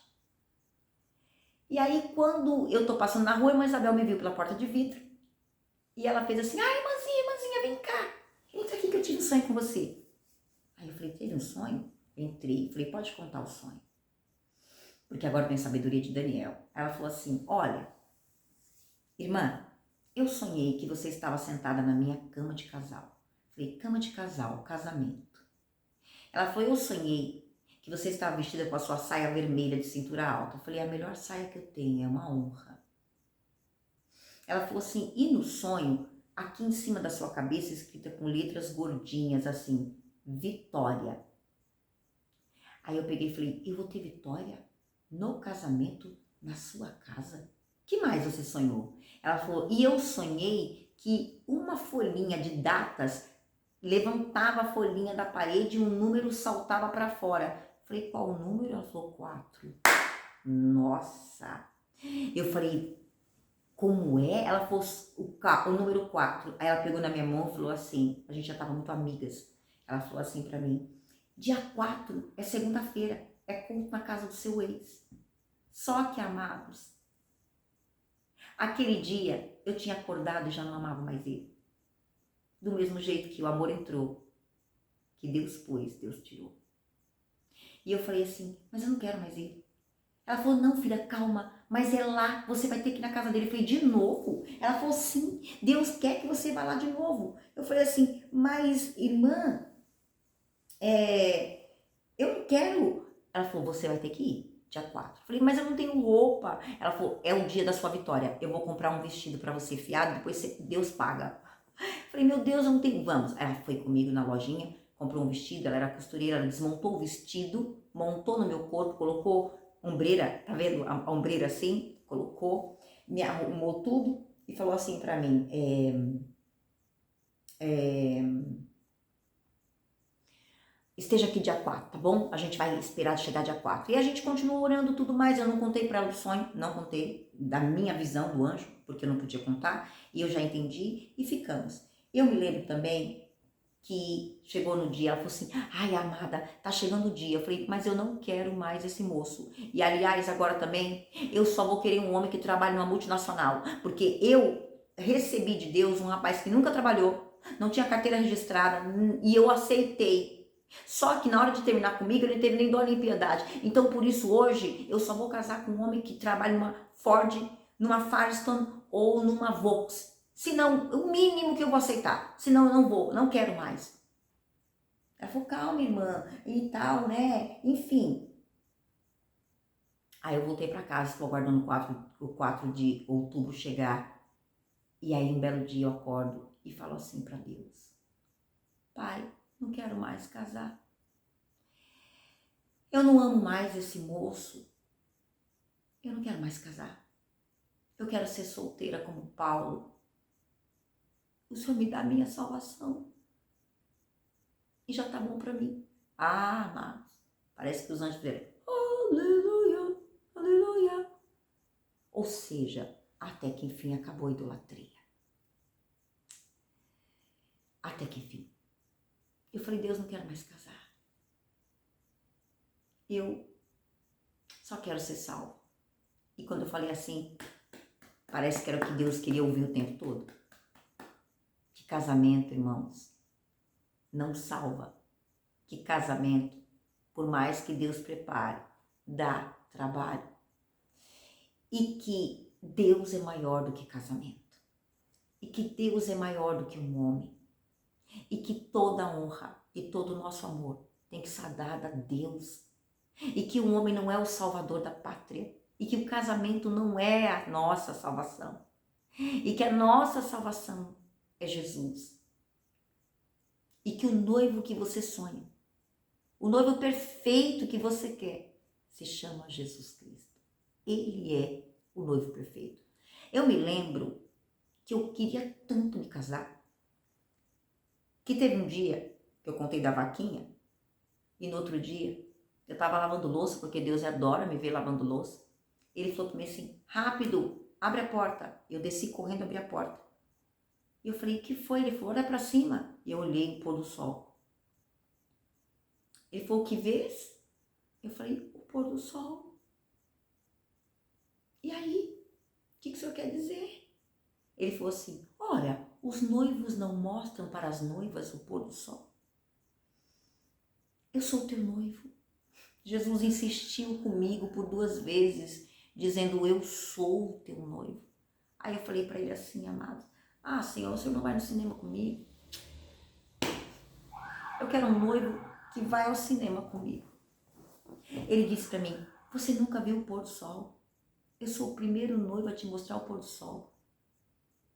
E aí quando eu tô passando na rua, a irmã Isabel me viu pela porta de vidro. E ela fez assim, irmãzinha, vem cá. Entra aqui que eu tive um sonho com você. Aí eu falei, teve um sonho? Entrei, falei, pode contar o sonho. Porque agora tem sabedoria de Daniel. Ela falou assim, olha, irmã, eu sonhei que você estava sentada na minha cama de casal. Falei, cama de casal, casamento. Ela falou, eu sonhei que você estava vestida com a sua saia vermelha de cintura alta. Eu falei, a melhor saia que eu tenho, é uma honra. Ela falou assim, e no sonho, aqui em cima da sua cabeça, escrita com letras gordinhas, assim, Vitória. Aí eu peguei e falei, eu vou ter vitória no casamento, na sua casa? Que mais você sonhou? Ela falou, e eu sonhei que uma folhinha de datas levantava a folhinha da parede e um número saltava para fora. Falei, qual o número? Ela falou, 4. Nossa! Eu falei, como é? Ela falou, o número 4. Aí ela pegou na minha mão e falou assim, a gente já estava muito amigas. Ela falou assim para mim, dia 4 é segunda-feira, é culto na casa do seu ex. Só que, amados, aquele dia eu tinha acordado e já não amava mais ele. Do mesmo jeito que o amor entrou, que Deus pôs, Deus tirou. E eu falei assim, mas eu não quero mais ele. Ela falou, não filha, calma, mas é lá, você vai ter que ir na casa dele. Eu falei, de novo? Ela falou, sim, Deus quer que você vá lá de novo. Eu falei assim, mas irmã, eu não quero. Ela falou, você vai ter que ir, dia 4. Eu falei, mas eu não tenho roupa. Ela falou, é o dia da sua vitória, eu vou comprar um vestido para você fiado, depois Deus paga. Eu falei, meu Deus, eu não tenho, vamos. Ela foi comigo na lojinha, comprou um vestido, ela era costureira, ela desmontou o vestido, montou no meu corpo, colocou ombreira, tá vendo a ombreira assim? Colocou, me arrumou tudo e falou assim pra mim, esteja aqui dia 4, tá bom? A gente vai esperar chegar dia 4. E a gente continuou orando tudo mais, eu não contei pra ela o sonho, não contei da minha visão do anjo, porque eu não podia contar, e eu já entendi e ficamos. Eu me lembro também que chegou no dia, ela falou assim, ai amada, tá chegando o dia. Eu falei, mas eu não quero mais esse moço. E aliás, agora também, eu só vou querer um homem que trabalhe numa multinacional, porque eu recebi de Deus um rapaz que nunca trabalhou, não tinha carteira registrada e eu aceitei. Só que na hora de terminar comigo, ele não teve nem dó nem piedade. Então, por isso, hoje, eu só vou casar com um homem que trabalha numa Ford, numa Firestone ou numa Volks. Senão, o mínimo que eu vou aceitar. Senão, eu não vou, não quero mais. Ela falou, calma, irmã, e tal, né? Enfim. Aí eu voltei para casa, estou aguardando o 4 de outubro chegar. E aí, um belo dia, eu acordo e falo assim para Deus. Pai, não quero mais casar. Eu não amo mais esse moço. Eu não quero mais casar. Eu quero ser solteira como Paulo. O Senhor me dá a minha salvação. E já tá bom para mim. Ah, amados. Parece que os anjos fizeram. Aleluia, aleluia. Ou seja, até que enfim acabou a idolatria. Até que enfim. Eu falei, Deus, não quero mais casar. Eu só quero ser salvo. E quando eu falei assim, parece que era o que Deus queria ouvir o tempo todo. Que casamento, irmãos, não salva. Que casamento, por mais que Deus prepare, dá trabalho. E que Deus é maior do que casamento. E que Deus é maior do que um homem. E que toda a honra e todo o nosso amor tem que ser dado a Deus. E que o homem não é o salvador da pátria. E que o casamento não é a nossa salvação. E que a nossa salvação é Jesus. E que o noivo que você sonha, o noivo perfeito que você quer, se chama Jesus Cristo. Ele é o noivo perfeito. Eu me lembro que eu queria tanto me casar, que teve um dia que eu contei da vaquinha, e no outro dia eu estava lavando louça, porque Deus adora me ver lavando louça. Ele falou para mim assim, rápido, abre a porta. Eu desci correndo, abri a porta. E eu falei, o que foi? Ele falou, olha para cima. E eu olhei o pôr do sol. Ele falou, o que vês? Eu falei, o pôr do sol. E aí, o que o senhor quer dizer? Ele falou assim, olha, os noivos não mostram para as noivas o pôr do sol. Eu sou teu noivo. Jesus insistiu comigo por 2 vezes, dizendo, eu sou o teu noivo. Aí eu falei para ele assim, amado, Senhor, o senhor não vai no cinema comigo? Eu quero um noivo que vai ao cinema comigo. Ele disse para mim, você nunca viu o pôr do sol? Eu sou o primeiro noivo a te mostrar o pôr do sol.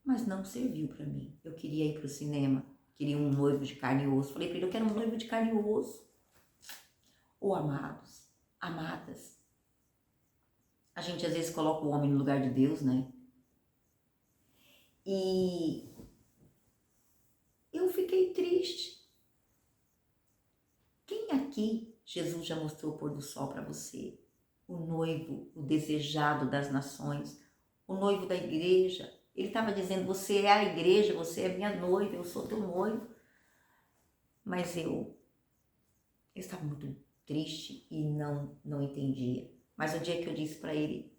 Mas não serviu para mim. Eu queria ir para o cinema, queria um noivo de carne e osso. Falei para ele, eu quero um noivo de carne e osso. Ou amados, amadas. A gente às vezes coloca o homem no lugar de Deus, né? E eu fiquei triste. Quem aqui Jesus já mostrou o pôr do sol para você? O noivo, o desejado das nações, o noivo da igreja. Ele estava dizendo, você é a igreja, você é minha noiva, eu sou teu noivo. Mas eu estava muito triste e não entendia. Mas o dia que eu disse para ele,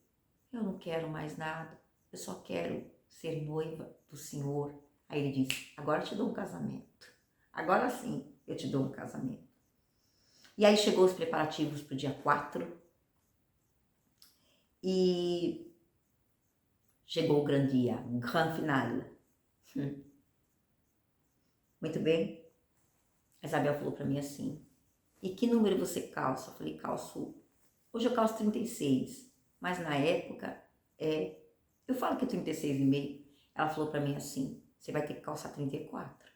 eu não quero mais nada, eu só quero ser noiva do Senhor. Aí ele disse, agora eu te dou um casamento. Agora sim, eu te dou um casamento. E aí chegou os preparativos para o dia 4. E chegou o grande dia, o grande finale. Muito bem. A Isabel falou para mim assim, e que número você calça? Eu falei, calço, hoje eu calço 36, mas na época, eu falo que é 36,5. Ela falou para mim assim, você vai ter que calçar 34.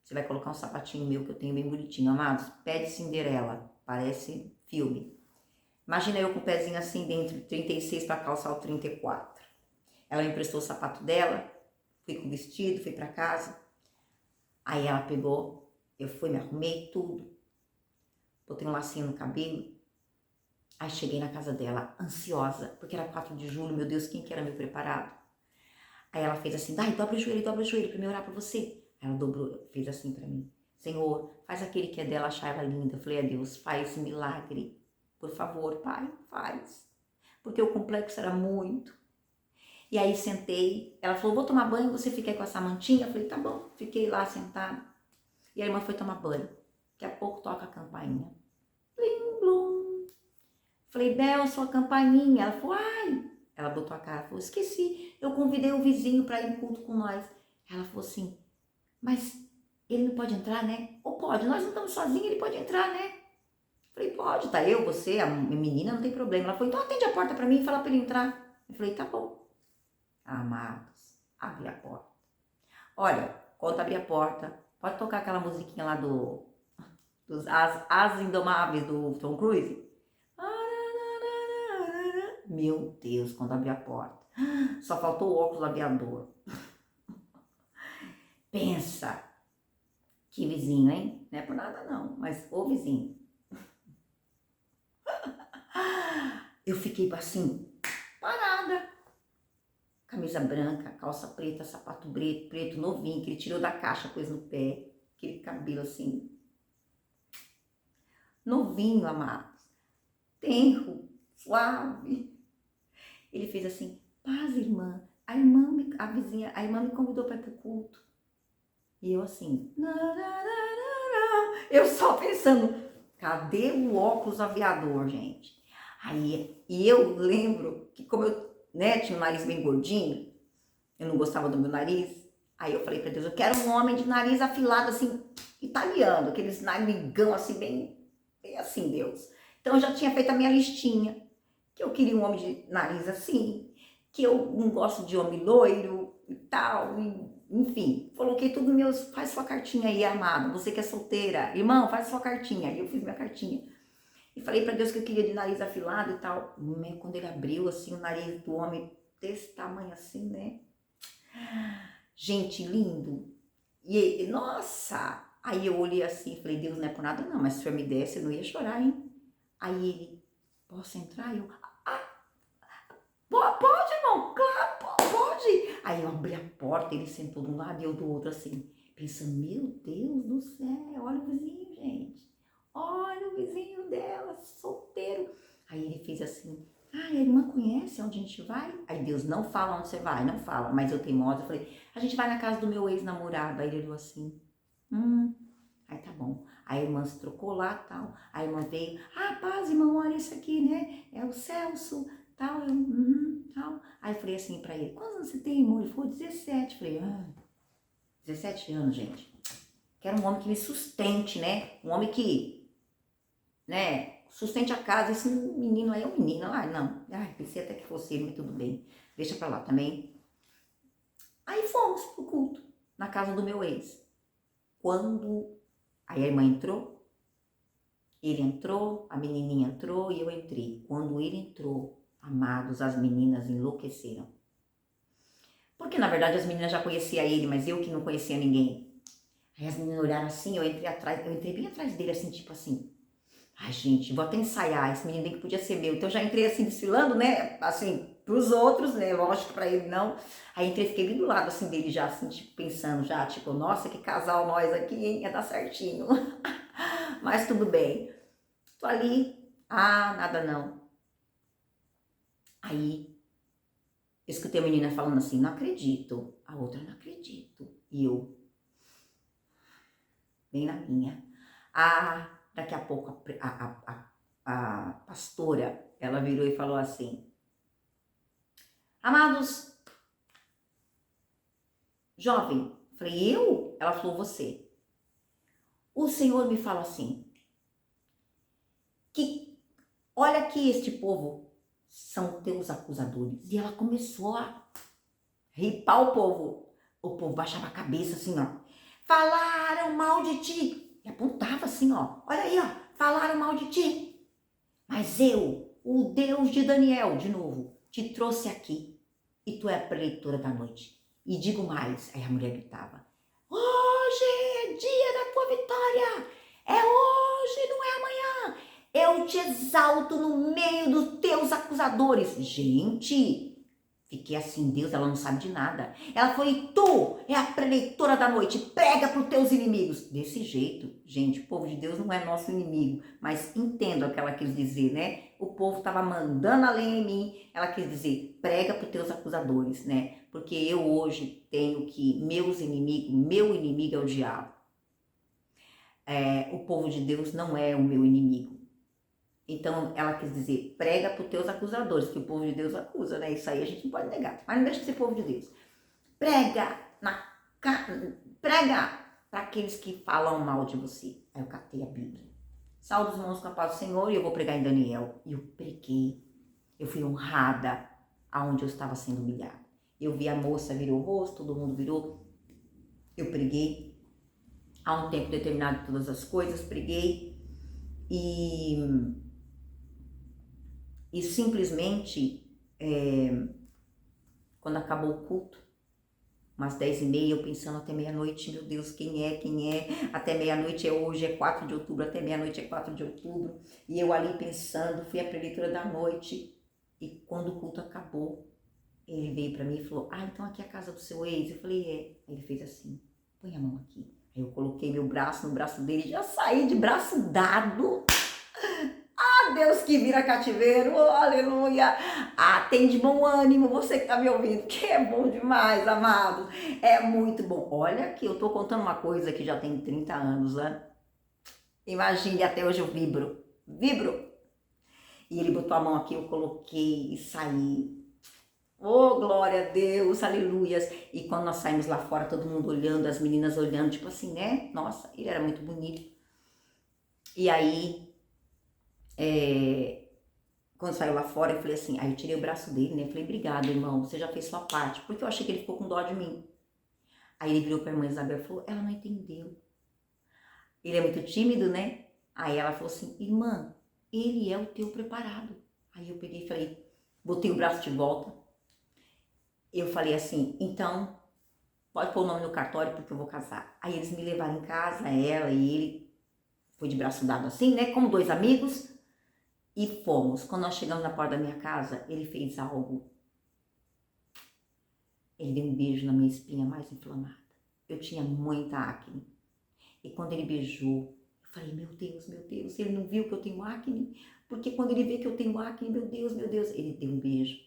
Você vai colocar um sapatinho meu que eu tenho bem bonitinho. Amados, pé de Cinderela, parece filme. Imagina eu com o pezinho assim dentro, 36 para calçar o 34. Ela me emprestou o sapato dela, fui com o vestido, fui para casa. Aí ela pegou, eu fui, me arrumei tudo, botei um lacinho no cabelo. Aí cheguei na casa dela, ansiosa, porque era 4 de julho, meu Deus, quem que era meu preparado? Aí ela fez assim, dobra o joelho para me orar por você. Aí ela dobrou, fez assim para mim, Senhor, faz aquele que é dela achar ela linda. Eu falei, Deus, faz esse milagre, por favor, Pai, faz. Porque o complexo era muito. E aí sentei, ela falou, vou tomar banho, você fica aí com essa mantinha? Eu falei, tá bom, fiquei lá sentada. E a irmã foi tomar banho. Daqui a pouco toca a campainha. Blim, blum. Falei, Bel, sua campainha. Ela falou, ai. Ela botou a cara, falou, esqueci, eu convidei o vizinho para ir em culto com nós. Ela falou assim, mas ele não pode entrar, né? Ou pode, nós não estamos sozinhos, ele pode entrar, né? Falei, pode, tá eu, você, a menina, não tem problema. Ela falou, então atende a porta para mim e fala para ele entrar. Eu falei, tá bom. Amados, abri a porta. Olha, quando abri a porta, pode tocar aquela musiquinha lá dos As Indomáveis do Tom Cruise? Meu Deus, quando abri a porta. Só faltou o óculos do aviador. Pensa. Que vizinho, hein? Não é por nada não, mas o vizinho. Eu fiquei assim, parada. Camisa branca, calça preta, sapato preto, novinho, que ele tirou da caixa, pôs no pé. Aquele cabelo assim. Novinho, amados. Tenro, suave. Ele fez assim, paz, irmã. A irmã me convidou para ir pro culto. E eu assim, eu só pensando, cadê o óculos aviador, gente? Aí, e eu lembro que como eu, né, tinha um nariz bem gordinho, eu não gostava do meu nariz, aí eu falei pra Deus, eu quero um homem de nariz afilado, assim, italiano, aqueles narigão, assim, bem assim, Deus. Então eu já tinha feito a minha listinha, que eu queria um homem de nariz assim, que eu não gosto de homem loiro e tal, enfim, coloquei tudo meus, faz sua cartinha aí, amada, você que é solteira, irmão, faz sua cartinha, aí eu fiz minha cartinha, e falei pra Deus que eu queria de nariz afilado e tal, quando ele abriu assim, o nariz do homem desse tamanho assim, né, gente, lindo, e nossa, aí eu olhei assim, falei, Deus, não é por nada não, mas se o senhor me desse, eu não ia chorar, hein, aí ele, posso entrar? Eu, pode, irmão, claro, pode. Aí eu abri a porta, ele sentou de um lado e eu do outro, assim, pensando, meu Deus do céu, olha o vizinho, gente. Olha o vizinho dela, solteiro. Aí ele fez assim, a irmã conhece onde a gente vai? Aí Deus, não fala onde você vai, não fala. Mas eu teimosa, eu falei, a gente vai na casa do meu ex-namorado. Aí ele olhou assim, aí tá bom. Aí a irmã se trocou lá e tal. Aí a irmã veio, paz, irmão, olha isso aqui, né? É o Celso, tal, tal. Aí eu falei assim pra ele, quantos anos você tem, irmão? Ele falou, 17. Eu falei, 17 anos, gente. Quero um homem que me sustente, né? Um homem que, né, sustente a casa. Esse menino aí é um menino. Não. Pensei até que fosse ele, mas tudo bem. Deixa pra lá também. Aí fomos pro culto, na casa do meu ex. Aí a irmã entrou, ele entrou, a menininha entrou e eu entrei. Quando ele entrou, amados, as meninas enlouqueceram. Porque, na verdade, as meninas já conheciam ele, mas eu que não conhecia ninguém. Aí as meninas olharam assim, eu entrei bem atrás dele, assim, tipo assim. Ai, gente, vou até ensaiar, esse menino bem que podia ser meu. Então, eu já entrei assim, desfilando, né, assim, pros outros, né, lógico, pra ele não. Aí entrei, fiquei bem do lado, assim, dele já, assim, tipo, pensando já, tipo, nossa, que casal nós aqui, hein, ia dar certinho. Mas tudo bem. Tô ali, nada não. Aí, escutei a menina falando assim, não acredito. A outra, não acredito. E eu, bem na minha. Daqui a pouco a pastora, ela virou e falou assim, amados, jovem, falei, eu? Ela falou, você. O Senhor me fala assim, que olha que este povo são teus acusadores. E ela começou a ripar o povo. O povo baixava a cabeça assim, ó. Falaram mal de ti. E apontava assim, ó. Olha aí, ó. Falaram mal de ti. Mas eu, o Deus de Daniel, de novo, te trouxe aqui. E tu é a preleitora da noite. E digo mais. Aí a mulher gritava. Hoje é dia da tua vitória. É hoje, não é amanhã. Eu te exalto no meio dos teus acusadores. Gente, fiquei assim, Deus, ela não sabe de nada. Ela falou, e tu é a preleitora da noite, prega para os teus inimigos. Desse jeito, gente, o povo de Deus não é nosso inimigo, mas entendo o que ela quis dizer, né? O povo estava mandando a lenha em mim. Ela quis dizer, prega para os teus acusadores, né? Porque eu hoje tenho que, meu inimigo é o diabo. O povo de Deus não é o meu inimigo. Então, ela quis dizer, prega para os teus acusadores, que o povo de Deus acusa, né? Isso aí a gente não pode negar. Mas não deixa de ser povo de Deus. Prega para aqueles que falam mal de você. Aí eu catei a Bíblia. Salve os irmãos com a paz do Senhor, e eu vou pregar em Daniel. E eu preguei. Eu fui honrada aonde eu estava sendo humilhada. Eu vi a moça virou o rosto, todo mundo virou. Eu preguei. Há um tempo determinado todas as coisas, preguei. E simplesmente, quando acabou o culto, umas 10h30, eu pensando até meia-noite, meu Deus, quem é? Até meia-noite hoje, é 4 de outubro, até meia-noite é 4 de outubro. E eu ali pensando, fui a preletora da noite. E quando o culto acabou, ele veio pra mim e falou, então aqui é a casa do seu ex? Eu falei, é. Aí ele fez assim, põe a mão aqui. Aí eu coloquei meu braço no braço dele, já saí de braço dado. Deus que vira cativeiro, oh, aleluia. Tem de bom ânimo, você que tá me ouvindo, que é bom demais, amado. É muito bom. Olha que eu tô contando uma coisa que já tem 30 anos, né? Imagine, até hoje eu vibro. E ele botou a mão aqui, eu coloquei e saí. Oh, glória a Deus, aleluias. E quando nós saímos lá fora, todo mundo olhando, as meninas olhando, tipo assim, né? Nossa, ele era muito bonito. E aí, quando saiu lá fora, eu falei assim, aí eu tirei o braço dele, né? Eu falei, obrigado, irmão, você já fez sua parte. Porque eu achei que ele ficou com dó de mim. Aí ele virou pra irmã Isabel e falou, ela não entendeu. Ele é muito tímido, né? Aí ela falou assim, irmã, ele é o teu preparado. Aí eu peguei e falei, botei o braço de volta. Eu falei assim, então, pode pôr o nome no cartório porque eu vou casar. Aí eles me levaram em casa, ela e ele, foi de braço dado assim, né? Como 2 amigos. E fomos. Quando nós chegamos na porta da minha casa, ele fez algo. Ele deu um beijo na minha espinha mais inflamada. Eu tinha muita acne. E quando ele beijou, eu falei, meu Deus, ele não viu que eu tenho acne? Porque quando ele vê que eu tenho acne, meu Deus, ele deu um beijo.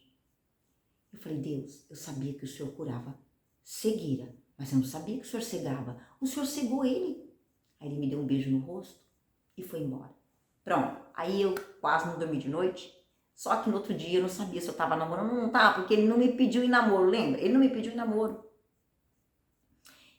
Eu falei, Deus, eu sabia que o Senhor curava cegueira, mas eu não sabia que o Senhor cegava. O Senhor cegou ele. Aí ele me deu um beijo no rosto e foi embora. Pronto, aí eu quase não dormi de noite, só que no outro dia eu não sabia se eu tava namorando ou não tava, porque ele não me pediu em namoro, lembra? Ele não me pediu em namoro.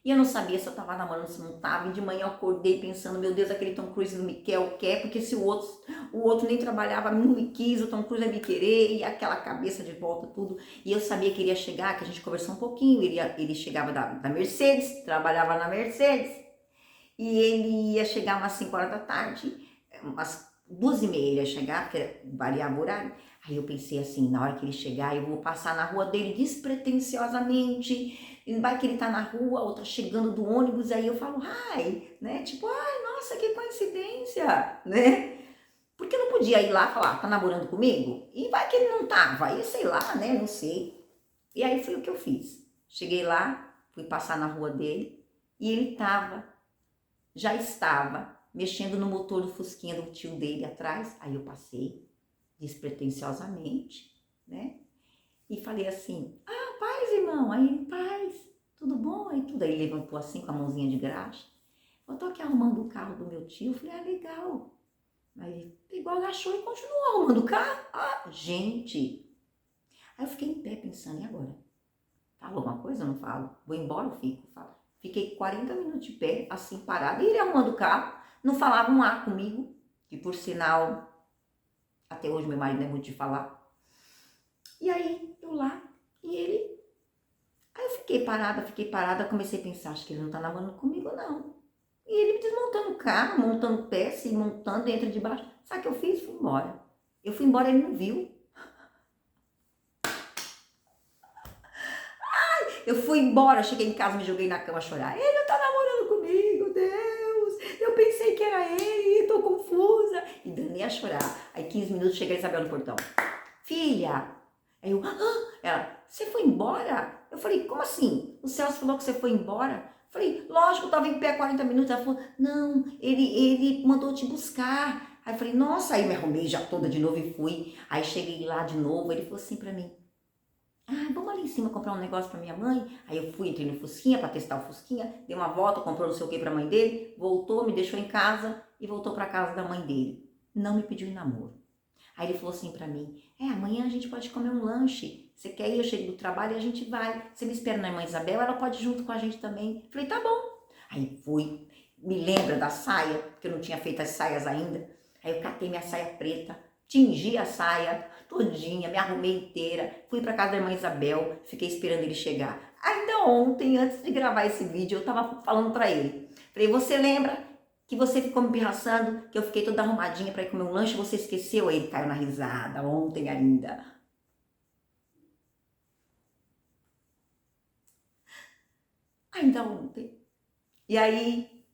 E eu não sabia se eu tava namorando, se não tava, e de manhã eu acordei pensando, meu Deus, aquele Tom Cruise não me quer, porque se o outro nem trabalhava, não me quis, o Tom Cruise ia me querer, e aquela cabeça de volta, tudo. E eu sabia que ele ia chegar, que a gente conversou um pouquinho, ele chegava da Mercedes, trabalhava na Mercedes, e ele ia chegar umas 5 horas da tarde, umas 2h30 ele ia chegar, porque variava o horário. Aí eu pensei assim, na hora que ele chegar, eu vou passar na rua dele despretensiosamente, vai que ele tá na rua, ou tá chegando do ônibus, aí eu falo, ai, né, tipo, ai, nossa, que coincidência, né, porque eu não podia ir lá e falar, tá namorando comigo? E vai que ele não tava, aí sei lá, né, não sei. E aí foi o que eu fiz, cheguei lá, fui passar na rua dele, e ele já estava mexendo no motor do fusquinha do tio dele atrás. Aí eu passei despretensiosamente, né? E falei assim, paz, irmão. Aí ele, paz, tudo bom? Aí tudo. Aí ele levantou assim com a mãozinha de graxa. Eu tô aqui arrumando o carro do meu tio. Eu falei, legal. Aí ele pegou, agachou e continuou arrumando o carro. Gente. Aí eu fiquei em pé pensando, e agora? Falo alguma coisa ou não falo? Vou embora ou fico? Falo. Fiquei 40 minutos de pé, assim, parada, e ele arrumando o carro, não falava um A comigo, que por sinal, até hoje meu marido não é muito de falar. E aí, eu lá, e ele... Aí eu fiquei parada, comecei a pensar, acho que ele não tá namorando comigo, não. E ele me desmontando o carro, montando peça e montando dentro de baixo. Sabe o que eu fiz? Fui embora. Eu fui embora, ele não viu. Eu fui embora, cheguei em casa, me joguei na cama a chorar. Ele não tá namorando comigo, Deus. Eu pensei que era ele, tô confusa. E danei a chorar. Aí 15 minutos, chega a Isabel no portão. Filha. Aí eu, ela, você foi embora? Eu falei, como assim? O Celso falou que você foi embora? Eu falei, lógico, eu tava em pé 40 minutos. Ela falou, não, ele mandou te buscar. Aí eu falei, nossa, aí me arrumei já toda de novo e fui. Aí cheguei lá de novo, ele falou assim pra mim, vamos ali em cima comprar um negócio pra minha mãe. Aí eu fui, entrei no Fusquinha pra testar o Fusquinha, dei uma volta, comprou não sei o que pra mãe dele, voltou, me deixou em casa e voltou pra casa da mãe dele. Não me pediu em namoro. Aí ele falou assim pra mim, amanhã a gente pode comer um lanche. Você quer ir? Eu chego do trabalho e a gente vai. Você me espera na irmã Isabel, ela pode ir junto com a gente também. Falei, tá bom. Aí fui, me lembra da saia, porque eu não tinha feito as saias ainda. Aí eu catei minha saia preta, tingi a saia todinha, me arrumei inteira, fui pra casa da irmã Isabel, fiquei esperando ele chegar. Ainda ontem, antes de gravar esse vídeo, eu tava falando pra ele. Falei, você lembra que você ficou me pirraçando, que eu fiquei toda arrumadinha pra ir comer um lanche, você esqueceu? Aí ele caiu na risada, ontem ainda. Ainda ontem. E aí,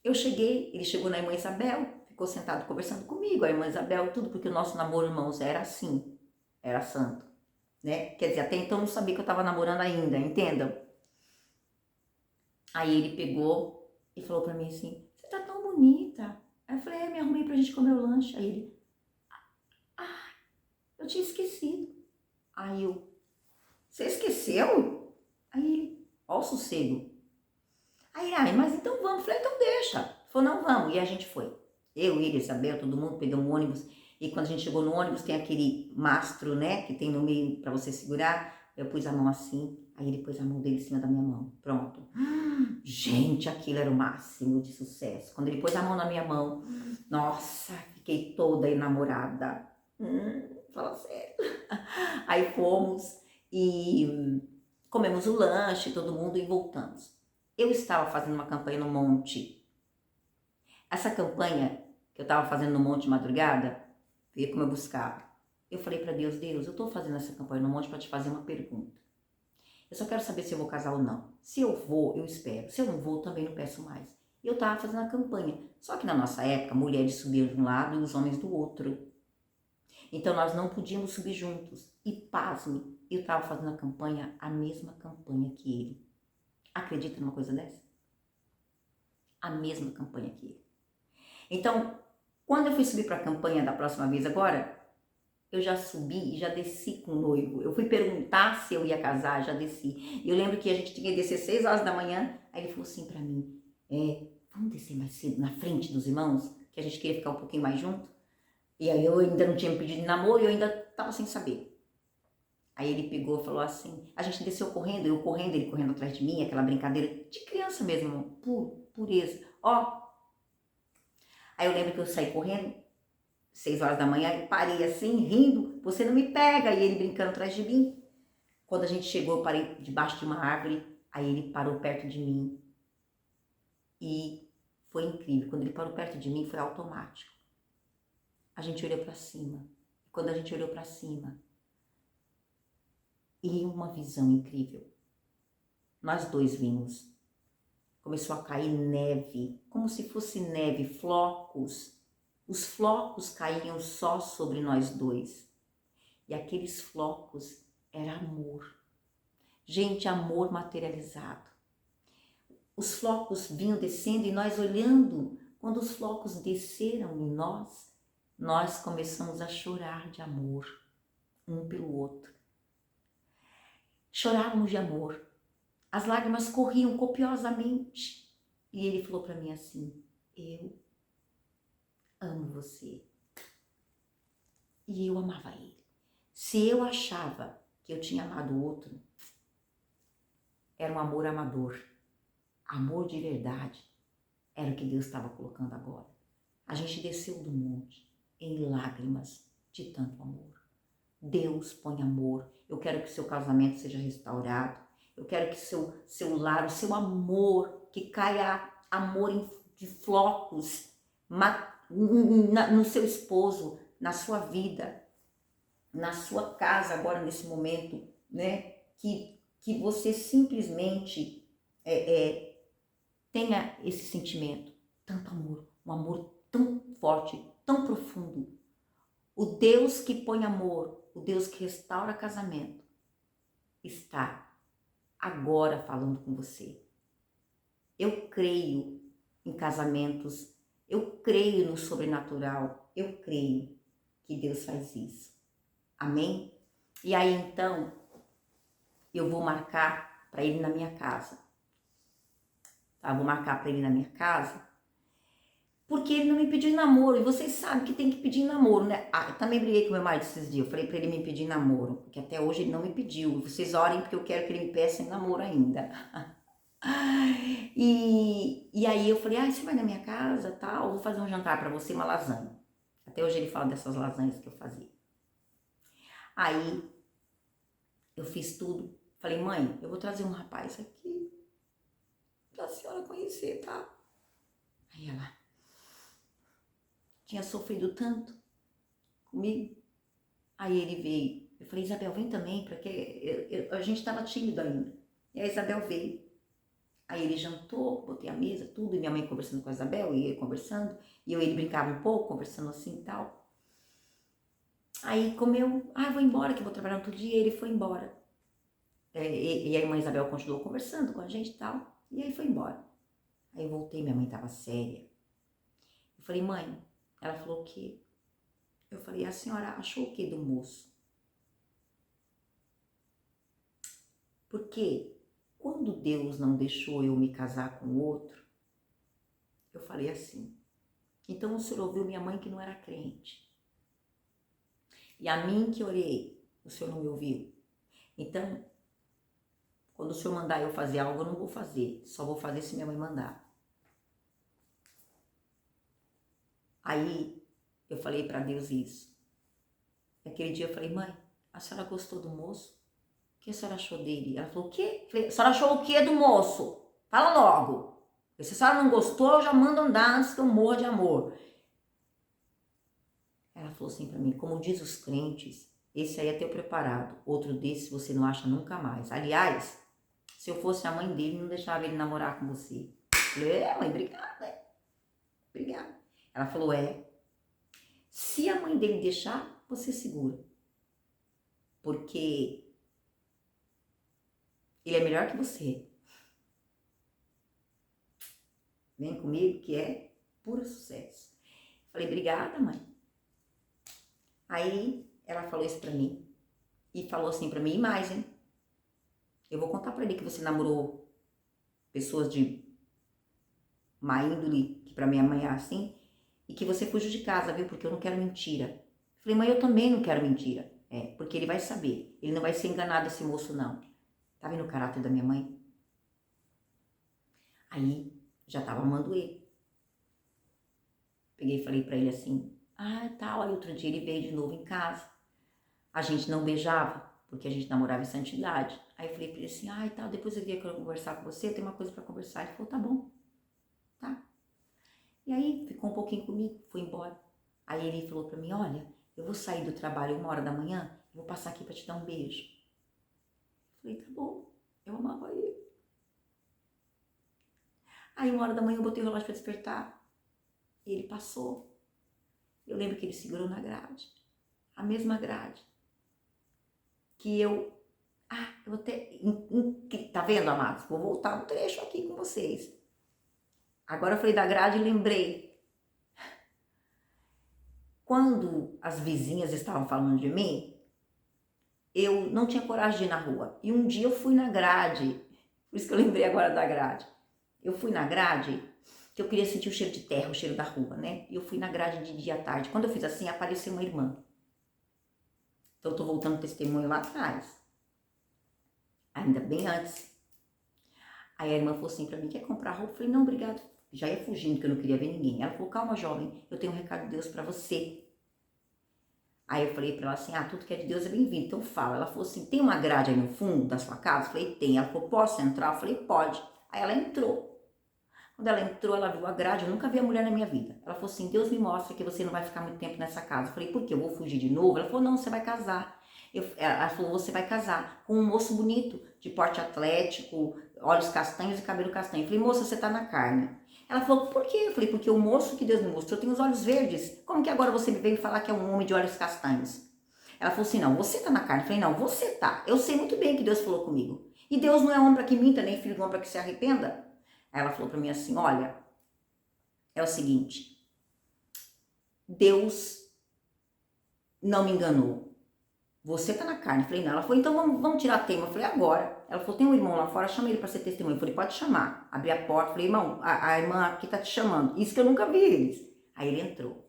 eu cheguei, ele chegou na irmã Isabel, ficou sentado conversando comigo, a irmã Isabel, tudo, porque o nosso namoro, irmãos, era assim, era santo, né? Quer dizer, até então eu não sabia que eu tava namorando ainda, entendam? Aí ele pegou e falou pra mim assim, você tá tão bonita. Aí eu falei, me arrumei pra gente comer o lanche. Aí ele, eu tinha esquecido. Aí eu, você esqueceu? Aí ele, ó o sossego. Aí, mas então vamos. Falei, então deixa. Ele falou, não, vamos. E a gente foi. Eu, ele, Isabel, todo mundo, pegamos um ônibus. E quando a gente chegou no ônibus, tem aquele mastro, né, que tem no meio pra você segurar. Eu pus a mão assim, aí ele pôs a mão dele em cima da minha mão. Pronto. Gente, aquilo era o máximo de sucesso. Quando ele pôs a mão na minha mão, nossa, fiquei toda enamorada. Fala sério. Aí fomos e comemos o lanche, todo mundo, e voltamos. Eu estava fazendo uma campanha no Monte. Essa campanha que eu estava fazendo no Monte de madrugada, veio como eu buscava. Eu falei para Deus, Deus, eu estou fazendo essa campanha no Monte para te fazer uma pergunta. Eu só quero saber se eu vou casar ou não. Se eu vou, eu espero. Se eu não vou, também não peço mais. E eu estava fazendo a campanha. Só que na nossa época, mulheres subiam de um lado e os homens do outro. Então nós não podíamos subir juntos. E pasme, eu estava fazendo a campanha, a mesma campanha que ele. Acredita numa coisa dessa? A mesma campanha que ele. Então, quando eu fui subir para a campanha da próxima vez agora, eu já subi e já desci com o noivo. Eu fui perguntar se eu ia casar, já desci. E eu lembro que a gente tinha que descer 6 horas da manhã. Aí ele falou assim para mim, vamos descer mais cedo na frente dos irmãos, que a gente queria ficar um pouquinho mais junto. E aí eu ainda não tinha me pedido de namoro e eu ainda tava sem saber. Aí ele pegou e falou assim, a gente desceu correndo, eu correndo, ele correndo atrás de mim, aquela brincadeira de criança mesmo, pureza. Ó, aí eu lembro que eu saí correndo, 6 horas da manhã, e parei assim, rindo, você não me pega, e ele brincando atrás de mim. Quando a gente chegou, eu parei debaixo de uma árvore, aí ele parou perto de mim. E foi incrível, quando ele parou perto de mim, foi automático. A gente olhou para cima. Quando a gente olhou para cima, e uma visão incrível. Nós dois vimos. Começou a cair neve, como se fosse neve, flocos. Os flocos caíam só sobre nós dois. E aqueles flocos era amor. Gente, amor materializado. Os flocos vinham descendo e nós olhando. Quando os flocos desceram em nós, nós começamos a chorar de amor, um pelo outro. Chorávamos de amor. As lágrimas corriam copiosamente. E ele falou para mim assim, eu amo você. E eu amava ele. Se eu achava que eu tinha amado o outro, era um amor amador. Amor de verdade era o que Deus estava colocando agora. A gente desceu do monte em lágrimas de tanto amor. Deus põe amor. Eu quero que seu casamento seja restaurado. Eu quero que seu lar, o seu amor, que caia amor de flocos no seu esposo, na sua vida, na sua casa agora nesse momento, né? Que você simplesmente tenha esse sentimento, tanto amor, um amor tão forte, tão profundo. O Deus que põe amor, o Deus que restaura casamento, está agora falando com você. Eu creio em casamentos, eu creio no sobrenatural, eu creio que Deus faz isso. Amém? E aí então, eu vou marcar para ele na minha casa. Tá? Vou marcar para ele na minha casa, porque ele não me pediu em namoro. E vocês sabem que tem que pedir em namoro, né? Ah, eu também briguei com meu marido esses dias. Eu falei para ele me pedir em namoro, porque até hoje ele não me pediu. Vocês orem porque eu quero que ele me peça em namoro ainda. E aí eu falei, você vai na minha casa, tal, eu vou fazer um jantar para você, uma lasanha. Até hoje ele fala dessas lasanhas que eu fazia. Aí eu fiz tudo. Falei, mãe, eu vou trazer um rapaz aqui pra senhora conhecer, tá? Aí ela tinha sofrido tanto comigo. Aí ele veio. Eu falei, Isabel, vem também, porque a gente tava tímido ainda. E a Isabel veio. Aí ele jantou, botei a mesa, tudo, e minha mãe conversando com a Isabel, e ele conversando, e eu e ele brincava um pouco, conversando assim e tal. Aí comeu, vou embora, que eu vou trabalhar outro dia, e ele foi embora. E a irmã Isabel continuou conversando com a gente e tal, e aí foi embora. Aí eu voltei, minha mãe tava séria. Eu falei, mãe, ela falou o quê? Eu falei, a senhora achou o quê do moço? Porque quando Deus não deixou eu me casar com o outro, eu falei assim, então o senhor ouviu minha mãe que não era crente. E a mim que orei, o senhor não me ouviu. Então, quando o senhor mandar eu fazer algo, eu não vou fazer. Só vou fazer se minha mãe mandar. Aí, eu falei para Deus isso. Naquele dia eu falei, mãe, a senhora gostou do moço? O que a senhora achou dele? Ela falou, o quê? Eu falei, a senhora achou o quê do moço? Fala logo. Se a senhora não gostou, eu já mando andar antes que eu morra de amor. Ela falou assim para mim, como diz os crentes, esse aí é teu preparado. Outro desse você não acha nunca mais. Aliás, se eu fosse a mãe dele, não deixava ele namorar com você. Eu falei, mãe, obrigada. Obrigada. Ela falou, se a mãe dele deixar, você segura. Porque ele é melhor que você. Vem comigo que é puro sucesso. Falei, obrigada, mãe. Aí ela falou isso pra mim. E falou assim pra mim, e mais, hein? Eu vou contar pra ele que você namorou pessoas de má índole, que pra minha mãe é assim, e que você fugiu de casa, viu? Porque eu não quero mentira. Falei, mãe, eu também não quero mentira. Porque ele vai saber. Ele não vai ser enganado, esse moço, não. Tá vendo o caráter da minha mãe? Aí, já tava amando ele. Peguei e falei pra ele assim, tal. Aí outro dia ele veio de novo em casa. A gente não beijava, porque a gente namorava em santidade. Aí eu falei pra ele assim, tal, depois eu queria conversar com você, tem uma coisa pra conversar. Ele falou, tá bom, tá. E aí, ficou um pouquinho comigo, foi embora. Aí ele falou pra mim, olha, eu vou sair do trabalho 1h da manhã, eu vou passar aqui pra te dar um beijo. Eu falei, tá bom, eu amava ele. Aí 1h da manhã eu botei o relógio pra despertar. E ele passou. Eu lembro que ele segurou na grade. A mesma grade. Que eu vou ter... Tá vendo, amados? Vou voltar um trecho aqui com vocês. Agora eu falei da grade e lembrei. Quando as vizinhas estavam falando de mim, eu não tinha coragem de ir na rua. E um dia eu fui na grade. Por isso que eu lembrei agora da grade. Eu fui na grade, que eu queria sentir o cheiro de terra, o cheiro da rua, né? E eu fui na grade de dia à tarde. Quando eu fiz assim, apareceu uma irmã. Então eu tô voltando o testemunho lá atrás. Ainda bem antes. Aí a irmã falou assim pra mim, quer comprar roupa? Eu falei, não, obrigado. Já ia fugindo, que eu não queria ver ninguém. Ela falou, calma, jovem, eu tenho um recado de Deus pra você. Aí eu falei pra ela assim, tudo que é de Deus é bem-vindo, então fala. Ela falou assim, tem uma grade aí no fundo da sua casa? Eu falei, tem. Ela falou, posso entrar? Eu falei, pode. Aí ela entrou. Quando ela entrou, ela viu a grade, eu nunca vi a mulher na minha vida. Ela falou assim, Deus me mostra que você não vai ficar muito tempo nessa casa. Eu falei, por quê? Eu vou fugir de novo? Ela falou, não, você vai casar. Ela falou, você vai casar com um moço bonito, de porte atlético, olhos castanhos e cabelo castanho. Eu falei, moça, você tá na carne. Ela falou, por quê? Eu falei, porque o moço que Deus me mostrou tem os olhos verdes. Como que agora você me veio falar que é um homem de olhos castanhos? Ela falou assim, não, você tá na carne. Eu falei, não, você tá. Eu sei muito bem que Deus falou comigo. E Deus não é homem para que minta, nem filho de homem para que se arrependa. Aí ela falou para mim assim, olha, é o seguinte, Deus não me enganou. Você tá na carne. Eu falei, não. Ela falou, então vamos tirar a tema. Eu falei, agora. Ela falou, tem um irmão lá fora, chama ele para ser testemunha. Eu falei, pode chamar. Abri a porta, falei, irmão, a irmã aqui tá te chamando. Isso que eu nunca vi eles. Aí ele entrou.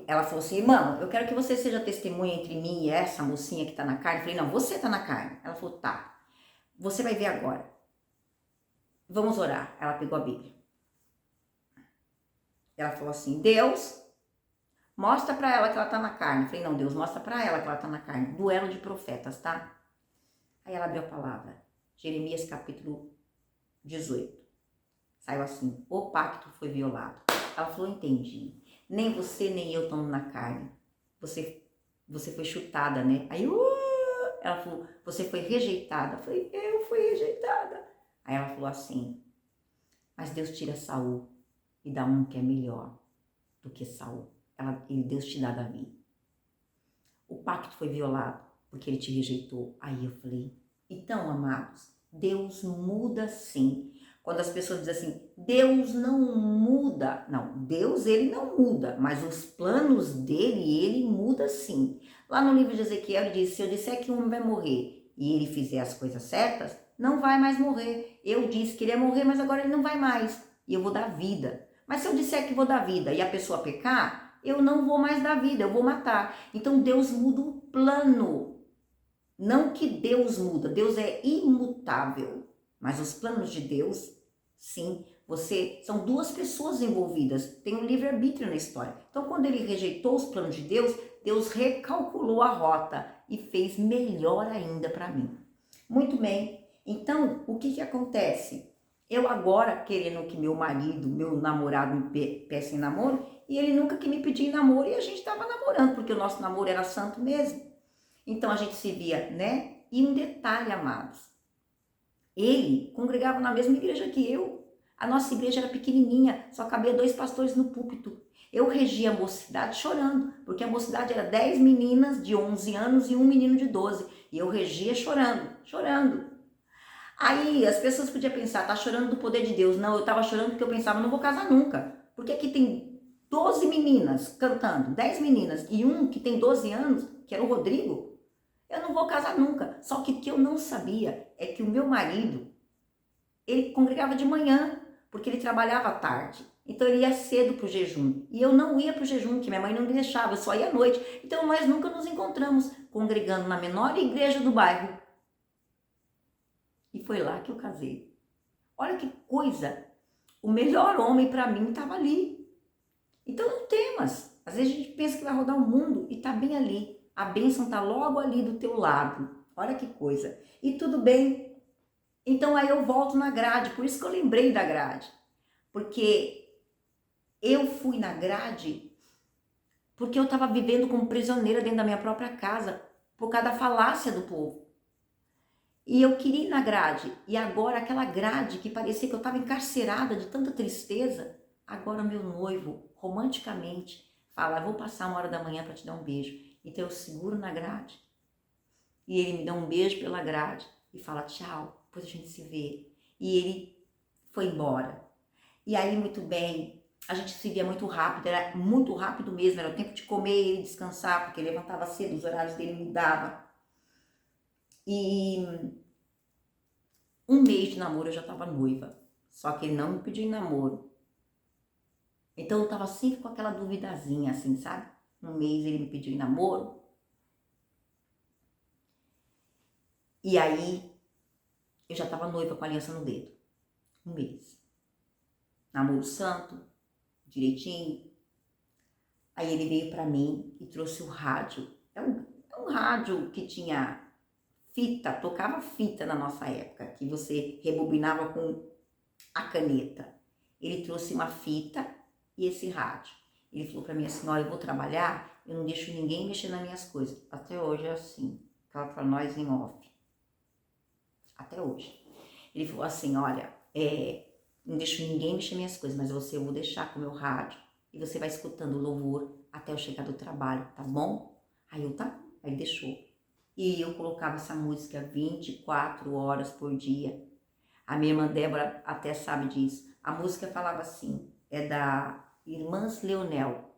Ela falou assim, irmão, eu quero que você seja testemunha entre mim e essa mocinha que tá na carne. Eu falei, não, você tá na carne. Ela falou, tá. Você vai ver agora. Vamos orar. Ela pegou a Bíblia. Ela falou assim, Deus, mostra pra ela que ela tá na carne. Eu falei, não, Deus, mostra pra ela que ela tá na carne. Duelo de profetas, tá? Aí ela abriu a palavra. Jeremias capítulo 18. Saiu assim, o pacto foi violado. Ela falou, entendi. Nem você nem eu estamos na carne. Você foi chutada, né? Aí ela falou, você foi rejeitada. Eu falei, eu fui rejeitada. Aí ela falou assim, mas Deus tira Saul e dá um que é melhor do que Saul. Deus te dá Davi. O pacto foi violado porque ele te rejeitou. Aí eu falei, então, amados, Deus muda sim. Quando as pessoas dizem assim, Deus não muda. Não, Deus, ele não muda, mas os planos dele, ele muda sim. Lá no livro de Ezequiel, ele diz, se eu disser que um homem vai morrer e ele fizer as coisas certas, não vai mais morrer. Eu disse que ele ia morrer, mas agora ele não vai mais. E eu vou dar vida. Mas se eu disser que vou dar vida e a pessoa pecar, eu não vou mais dar vida, eu vou matar. Então Deus muda o plano. Não que Deus muda, Deus é imutável. Mas os planos de Deus, sim, são duas pessoas envolvidas, tem um livre-arbítrio na história. Então, quando ele rejeitou os planos de Deus, Deus recalculou a rota e fez melhor ainda para mim. Muito bem, então, o que acontece? Eu agora, querendo que meu marido, meu namorado me peça em namoro, e ele nunca que me pedia em namoro, e a gente estava namorando, porque o nosso namoro era santo mesmo. Então, a gente se via, né? E um detalhe, amados, ele congregava na mesma igreja que eu. A nossa igreja era pequenininha, só cabia 2 pastores no púlpito. Eu regia a mocidade chorando, porque a mocidade era 10 meninas de 11 anos e um menino de 12. E eu regia chorando. Aí as pessoas podiam pensar, tá chorando do poder de Deus. Não, eu tava chorando porque eu pensava, não vou casar nunca. Porque aqui tem 12 meninas cantando, 10 meninas, e um que tem 12 anos, que era o Rodrigo. Eu não vou casar nunca. Só que o que eu não sabia é que o meu marido, ele congregava de manhã, porque ele trabalhava à tarde. Então ele ia cedo pro jejum. E eu não ia pro jejum, que minha mãe não me deixava, eu só ia à noite. Então nós nunca nos encontramos congregando na menor igreja do bairro. E foi lá que eu casei. Olha que coisa! O melhor homem para mim estava ali. Então não temas. Às vezes a gente pensa que vai rodar o mundo e tá bem ali. A bênção está logo ali do teu lado. Olha que coisa. E tudo bem. Então aí eu volto na grade. Por isso que eu lembrei da grade. Porque eu fui na grade porque eu estava vivendo como prisioneira dentro da minha própria casa. Por causa da falácia do povo. E eu queria ir na grade. E agora aquela grade que parecia que eu estava encarcerada de tanta tristeza. Agora meu noivo, romanticamente, fala, vou passar 1h da manhã para te dar um beijo. Então eu seguro na grade. E ele me dá um beijo pela grade. E fala, tchau, depois a gente se vê. E ele foi embora. E aí, muito bem, a gente se via muito rápido. Era muito rápido mesmo. Era o tempo de comer e descansar. Porque ele levantava cedo, os horários dele mudavam. E 1 mês de namoro eu já estava noiva. Só que ele não me pediu em namoro. Então eu tava sempre com aquela duvidazinha assim, sabe? 1 mês ele me pediu em namoro. E aí eu já tava noiva com a aliança no dedo. 1 mês. Namoro santo, direitinho. Aí ele veio pra mim e trouxe o rádio. É um rádio que tinha fita, tocava fita na nossa época, que você rebobinava com a caneta. Ele trouxe uma fita e esse rádio. Ele falou pra mim assim, olha, eu vou trabalhar, eu não deixo ninguém mexer nas minhas coisas. Até hoje é assim, fala pra nós em off. Até hoje. Ele falou assim, olha, não deixo ninguém mexer nas minhas coisas, mas eu vou deixar com o meu rádio e você vai escutando o louvor até eu chegar do trabalho, tá bom? Aí eu, tá? Aí ele deixou. E eu colocava essa música 24 horas por dia. A minha irmã Débora até sabe disso. A música falava assim, é da Irmãs Leonel.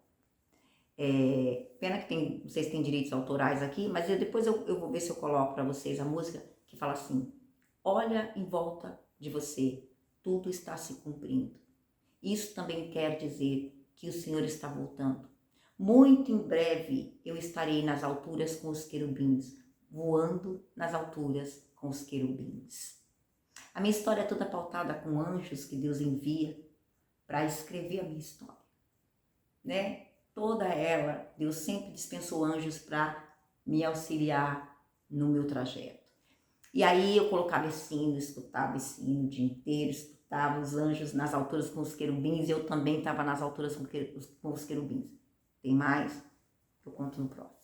Pena que vocês têm direitos autorais aqui, mas depois eu vou ver se eu coloco para vocês a música que fala assim: olha em volta de você, tudo está se cumprindo. Isso também quer dizer que o Senhor está voltando. Muito em breve eu estarei nas alturas com os querubins, voando nas alturas com os querubins. A minha história é toda pautada com anjos que Deus envia para escrever a minha história, né? Toda ela, Deus sempre dispensou anjos para me auxiliar no meu trajeto. E aí eu colocava esse hino, escutava esse hino o dia inteiro, escutava os anjos nas alturas com os querubins, e eu também estava nas alturas com os querubins. Tem mais? Eu conto no próximo.